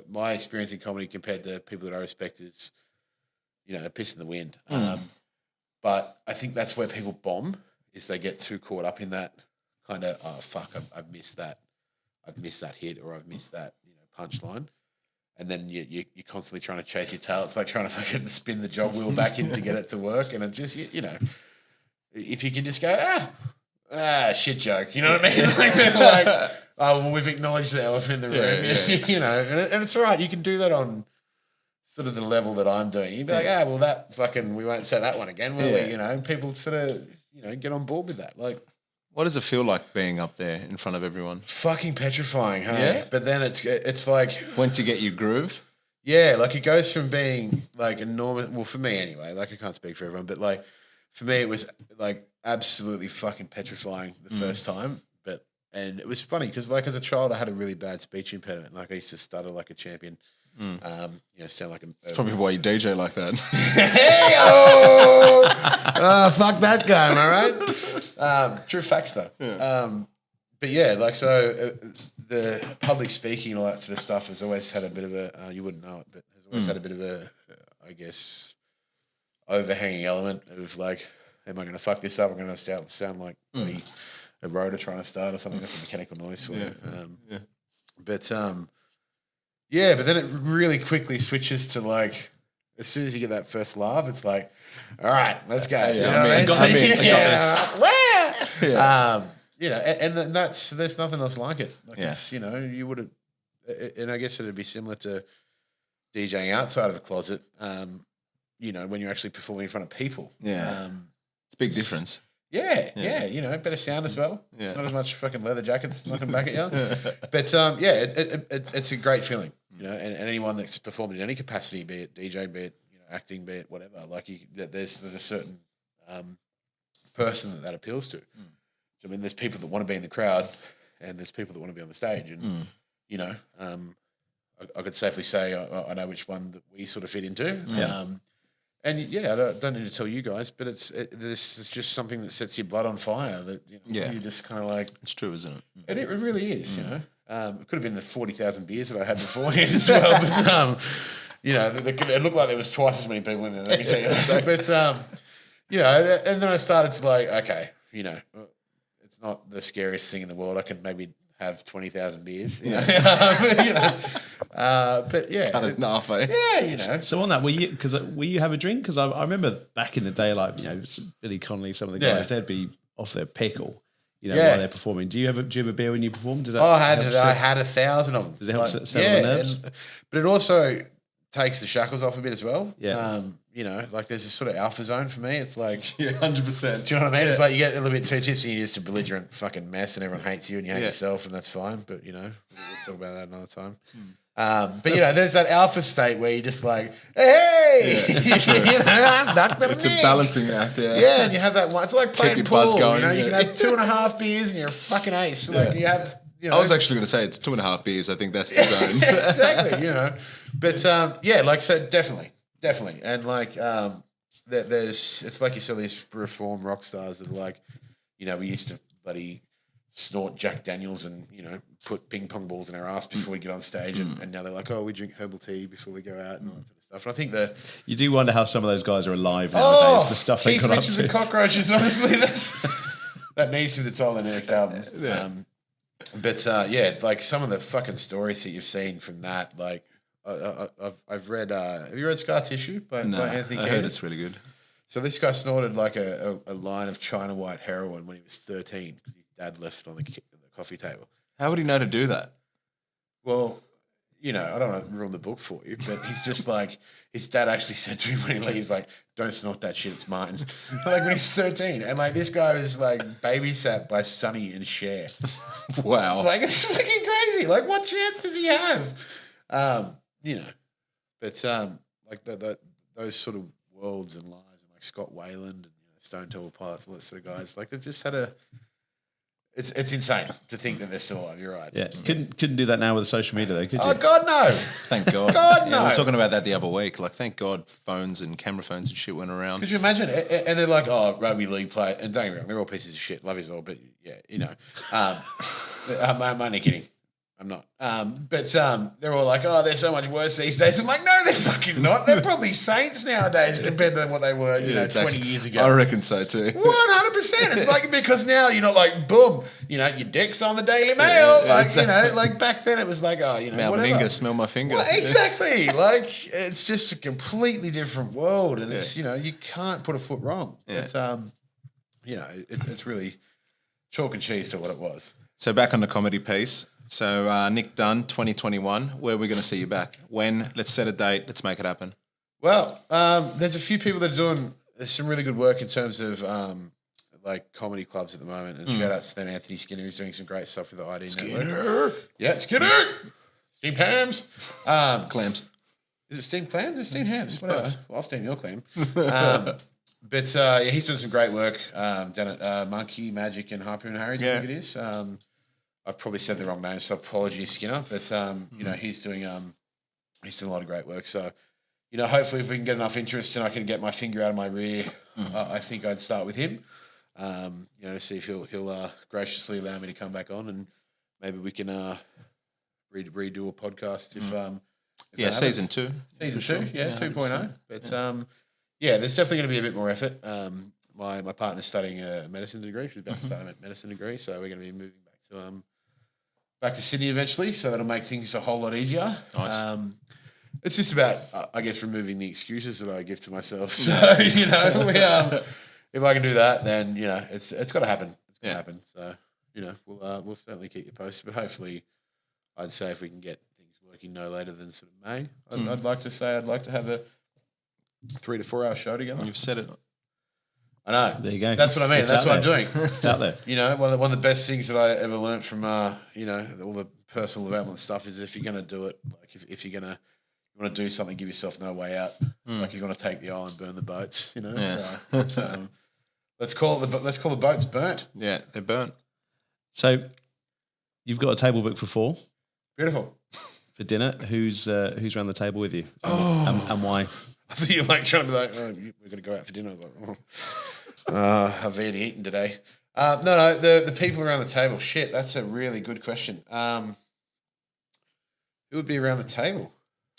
B: my experience in comedy compared to people that I respect is, you know, a piss in the wind. But I think that's where people bomb, is they get too caught up in that kind of, oh, fuck, I've missed that. I've missed that hit, or I've missed that, you know, punchline. And then you're constantly trying to chase your tail. It's like trying to fucking spin the jog wheel back in to get it to work. And it just, you know, if you can just go, shit joke. You know what I mean? Like people are like, oh, well, we've acknowledged the elephant in the room. You know, and it's all right. You can do that on sort of the level that I'm doing. You'd be like, well, that fucking, we won't say that one again, will we? You know, and people sort of, you know, get on board with that. Like,
C: what does it feel like being up there in front of everyone?
B: Fucking petrifying, huh?
C: Yeah.
B: But then it's like,
C: once you get your groove.
B: Yeah, like it goes from being like enormous. Well, for me anyway. Like I can't speak for everyone, but like for me, it was like absolutely fucking petrifying the first time. And it was funny because like as a child, I had a really bad speech impediment. Like I used to stutter like a champion. You know, sound like a.
C: That's probably why you DJ like that.
B: Fuck that guy, am I right? True facts though. Yeah. But yeah, like so, the public speaking and all that sort of stuff has always had a bit of a you wouldn't know it, but has always had a bit of a I guess overhanging element of like, am I going to fuck this up? I'm going to sound like a rotor trying to start or something. That's a mechanical noise for you. But but then it really quickly switches to like, as soon as you get that first laugh, it's like, all right, let's go. You know what I mean? And that's there's nothing else like it. Like it's, you would have, and I guess it'd be similar to DJing outside of the closet. When you're actually performing in front of people.
C: Yeah, it's a big difference.
B: Yeah, better sound as well.
C: Yeah.
B: Not as much fucking leather jackets knocking back at you. But it's a great feeling, and anyone that's performed in any capacity, be it DJ, be it acting, be it whatever, like there's a certain person that appeals to. I mean, there's people that want to be in the crowd, and there's people that want to be on the stage, and I could safely say I know which one that we sort of fit into. And I don't need to tell you guys, but this is just something that sets your blood on fire. That you just kind of like.
C: It's true, isn't it?
B: And it really is. It could have been the 40,000 beers that I had beforehand as well. But it looked like there was twice as many people in there. Let me tell you that. But and then I started to like, okay, it's not the scariest thing in the world. I can maybe have 20,000 beers, but yeah,
C: cut it in half, eh?
B: Yeah,
D: So on that, will you have a drink? Because I remember back in the day, like Billy Connolly, some of the guys, they'd be off their pickle, while they're performing. Do you have a beer when you perform?
B: I had 1,000 of them.
D: Does it help settle the nerves?
B: But it also takes the shackles off a bit as well.
D: Yeah.
B: Like there's a sort of alpha zone for me. It's like
C: 100%.
B: Do you know what I mean? Yeah. It's like you get a little bit too tipsy and you're just a belligerent fucking mess and everyone hates you and you hate yourself and that's fine. But we'll talk about that another time. But there's that alpha state where you're just like, hey, I'm Dr.
C: It's
B: Nick.
C: a balancing act,
B: Yeah, and you have that one. It's like playing pool.
C: Going,
B: you can have 2.5 beers and you're a fucking ace. Like you have.
C: I was actually going to say it's 2.5 beers. I think that's the zone.
B: Exactly. But like so, definitely, and like it's like you saw these reform rock stars that are like, we used to bloody snort Jack Daniels and put ping pong balls in our ass before we get on stage, and now they're like, oh, we drink herbal tea before we go out and all that sort of stuff. And I think
D: you do wonder how some of those guys are alive nowadays. The stuff they got up
B: Richards
D: to.
B: and cockroaches, honestly, that needs to be the title of the next album. But like some of the fucking stories that you've seen from that, like I've read. Have you read Scar Tissue by Anthony?
C: I heard it's really good.
B: So this guy snorted like a line of China White heroin when he was 13 because his dad left it on the coffee table.
C: How would he know to do that?
B: Well, I don't want to ruin the book for you, but he's just like, his dad actually said to him when he leaves, like, don't snort that shit, it's mine. Like when he's 13. And like this guy was like babysat by Sonny and Cher.
C: Wow.
B: Like it's fucking crazy. Like what chance does he have? But like those sort of worlds and lives, and like Scott Weiland and Stone Temple Pilots, all that sort of guys, like they've just had it's insane to think that they're still alive. You're right.
D: Yeah, couldn't do that now with social media, though, could you?
B: Oh God, no!
C: Thank God.
B: God, no!
C: We were talking about that the other week. Like, thank God, phones and camera phones and shit went around.
B: Could you imagine? And they're like, oh, rugby league player, and don't get me wrong, they're all pieces of shit. Love is all, but yeah, I'm only kidding. I'm not. But they're all like, oh, they're so much worse these days. I'm like, no, they're fucking not. They're probably saints nowadays compared to what they were, 20 years ago.
C: I reckon so too.
B: 100%. It's like because now you're not like, boom, your dick's on the Daily Mail. Like back then it was like, oh,
C: Malvaninga, smell my finger.
B: Well, exactly. Like it's just a completely different world, and it's you can't put a foot wrong.
C: Yeah.
B: It's it's really chalk and cheese to what it was.
C: So back on the comedy piece. So Nick Dunn, 2021. Where are we going to see you back? When? Let's set a date. Let's make it happen.
B: Well, there's a few people that are doing some really good work in terms of like comedy clubs at the moment. And shout out to them, Anthony Skinner, who's doing some great stuff with the ID Network. Yeah, Skinner. Steamed hams.
C: Clams.
B: Is it steamed clams or steamed hams? What else? Well, I'll steam your clam. But he's doing some great work down at Monkey Magic and Harpoon Harry's, I think it is. I've probably said the wrong name, so apologies, Skinner. But he's doing a lot of great work. So, hopefully, if we can get enough interest and I can get my finger out of my rear, I think I'd start with him. To see if he'll graciously allow me to come back on and maybe we can redo a podcast if
C: Yeah,
B: that
C: season
B: happens.
C: 2.
B: Season 2, yeah, 2.0.
C: 100%.
B: But yeah, there's definitely going to be a bit more effort. My partner's studying a medicine degree. She's about to start a medicine degree, so we're going to be moving back to Sydney eventually. So that'll make things a whole lot easier.
C: Nice.
B: It's just about, I guess, removing the excuses that I give to myself. So if I can do that, then it's got to happen. It's got to happen. So we'll certainly keep you posted. But hopefully, I'd say if we can get things working no later than sort of May, I'd like to say I'd like to have a 3 to 4 hour show together.
C: You've said it.
B: I know.
D: There you go.
B: That's what I mean.
D: It's
B: That's what
D: out
B: I'm doing.
D: It's out there.
B: One of the best things that I ever learned from all the personal development stuff is if you're going to do it, like if you're going to you want to do something, give yourself no way out. Like you're going to take the island, burn the boats.
C: Yeah.
B: So let's call the boats burnt.
C: Yeah, they're burnt.
D: So you've got a table booked for 4
B: Beautiful.
D: for dinner. Who's around the table with you? And why?
B: I thought you were like trying to be like, oh, we're going to go out for dinner. I was like, I've already eaten today. No, the people around the table. Shit, that's a really good question. Who would be around the table?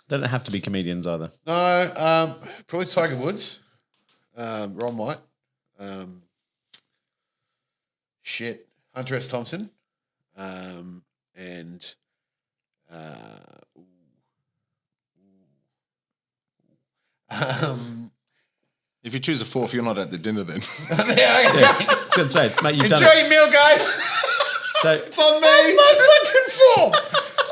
D: They don't have to be comedians either.
B: No, probably Tiger Woods, Ron White, Hunter S. Thompson, and
C: If you choose a 4th, you're not at the dinner then.
D: Good say, mate. You've
B: enjoy
D: done it.
B: your meal, guys.
D: So,
B: It's on me. My fucking 4.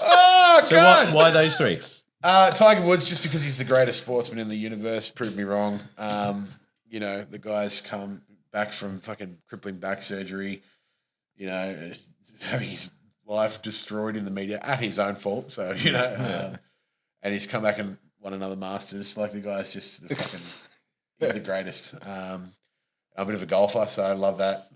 B: Oh,
D: so
B: God.
D: why those 3?
B: Tiger Woods, just because he's the greatest sportsman in the universe, proved me wrong. The guy's come back from fucking crippling back surgery, having his life destroyed in the media at his own fault. So, and he's come back and won another Masters. Like the guy's just he's the greatest. I'm a bit of a golfer, so I love that.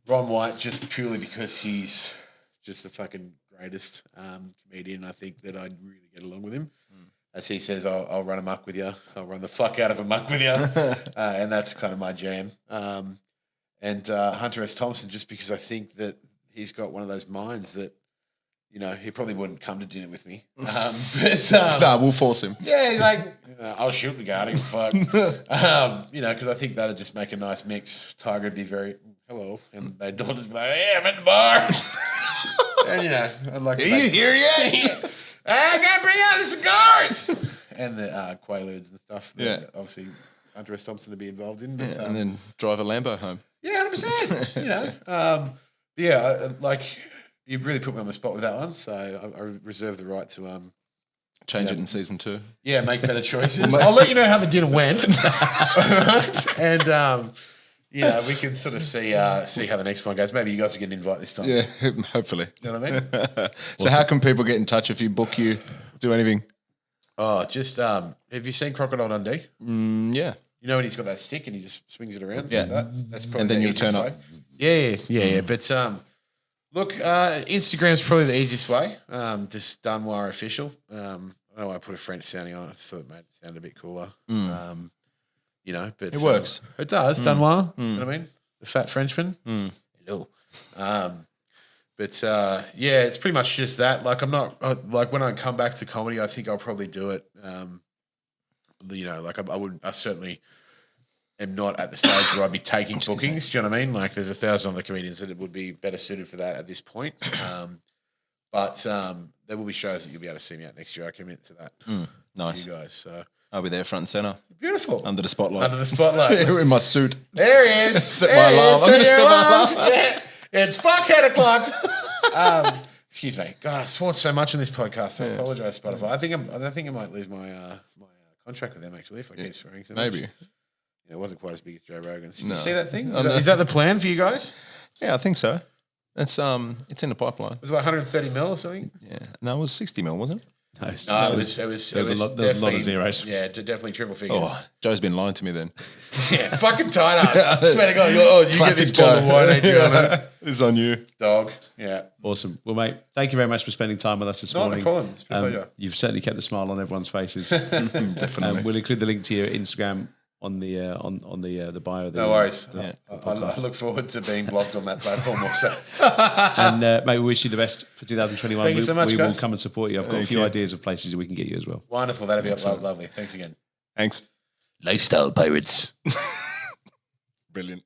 B: Ron White, just purely because he's just the fucking greatest comedian. I think that I'd really get along with him. As he says, I'll run amok with you. I'll run the fuck out of amok with you. And that's kind of my jam. And Hunter S. Thompson, just because I think that he's got one of those minds that, he probably wouldn't come to dinner with me.
C: Nah, we'll force him.
B: Yeah, I'll shoot the guy. Fuck. Because I think that'd just make a nice mix. Tiger would be very, hello. And they'd all just be like, hey, I'm at the bar. And, I'd like to.
C: Are you here yet?
B: I gotta bring out the cigars and the Quaaludes and stuff. That obviously Hunter S. Thompson to be involved in. But,
C: and then drive a Lambo home.
B: Yeah, 100%. You've really put me on the spot with that one. So I reserve the right to
C: change it in season 2.
B: Yeah, make better choices. I'll let you know how the dinner went, and we can sort of see how the next one goes. Maybe you guys are getting an invite this time.
C: Yeah, hopefully.
B: You know what I mean?
C: So how can people get in touch if you book you, do anything?
B: Oh, just have you seen Crocodile Dundee?
C: Yeah.
B: You know when he's got that stick and he just swings it around?
C: Yeah.
B: Like that? That's probably
C: And then
B: the
C: you'll
B: easiest
C: turn
B: way.
C: up.
B: Yeah. But look, Instagram's probably the easiest way. Just Dunwire Official. I don't know why I put a French sounding on it. I thought it made it sound a bit cooler. But
C: It works.
B: It does. Dunwire. You know what I mean? The fat Frenchman. Hello. It's pretty much just that. Like I'm not when I come back to comedy, I think I'll probably do it. I certainly am not at the stage where I'd be taking bookings. Do you know what I mean? Like there's 1,000 other comedians that it would be better suited for that at this point. But there will be shows that you'll be able to see me at next year. I commit to that.
C: Nice.
B: You guys. So
C: I'll be there front and centre.
B: beautiful.
C: Under the spotlight.
B: Under the spotlight.
C: In my suit.
B: There he is.
C: Set
B: There
C: my
B: he
C: alarm.
B: is.
C: I'm going to
B: Set
C: set
B: your
C: my
B: alarm.
C: alarm.
B: Yeah. It's fuck 8 o'clock. Excuse me. God, I swore so much on this podcast. I apologise, Spotify. I think I might lose my contract with them actually if I keep swearing so much.
C: Maybe.
B: It wasn't quite as big as Joe Rogan's. You
C: No.
B: see that thing?
C: Oh, no.
B: Is that the plan for you guys?
C: Yeah, I think so. It's in the pipeline.
B: Was it like 130 mil or something?
C: Yeah. No, it was 60 mil, wasn't it?
B: No, it was
D: there was a lot of
B: definitely-
D: zeros.
B: Yeah, definitely triple figures.
C: Oh, Joe's been lying to me then.
B: Yeah, fucking tight ass. Swear to God, you get
C: Classic
B: this bottle of
C: Joe.
B: wine, ain't you? Man?
C: It's on you.
B: Dog. Yeah.
D: Awesome. Well, mate, thank you very much for spending time with us this
B: No
D: morning.
B: problem. It's been a pleasure.
D: You've certainly kept the smile on everyone's faces.
C: Definitely.
D: We'll include the link to your Instagram on the bio.
B: No worries. I look forward to being blocked on that platform also.
D: And maybe we wish you the best for 2021.
B: Thank you so much,
D: We will
B: guys.
D: come and support you. I've got a few ideas of places that we can get you as well.
B: Wonderful. That'd be lovely. Thanks again.
C: Thanks.
B: Lifestyle Pirates.
C: Brilliant.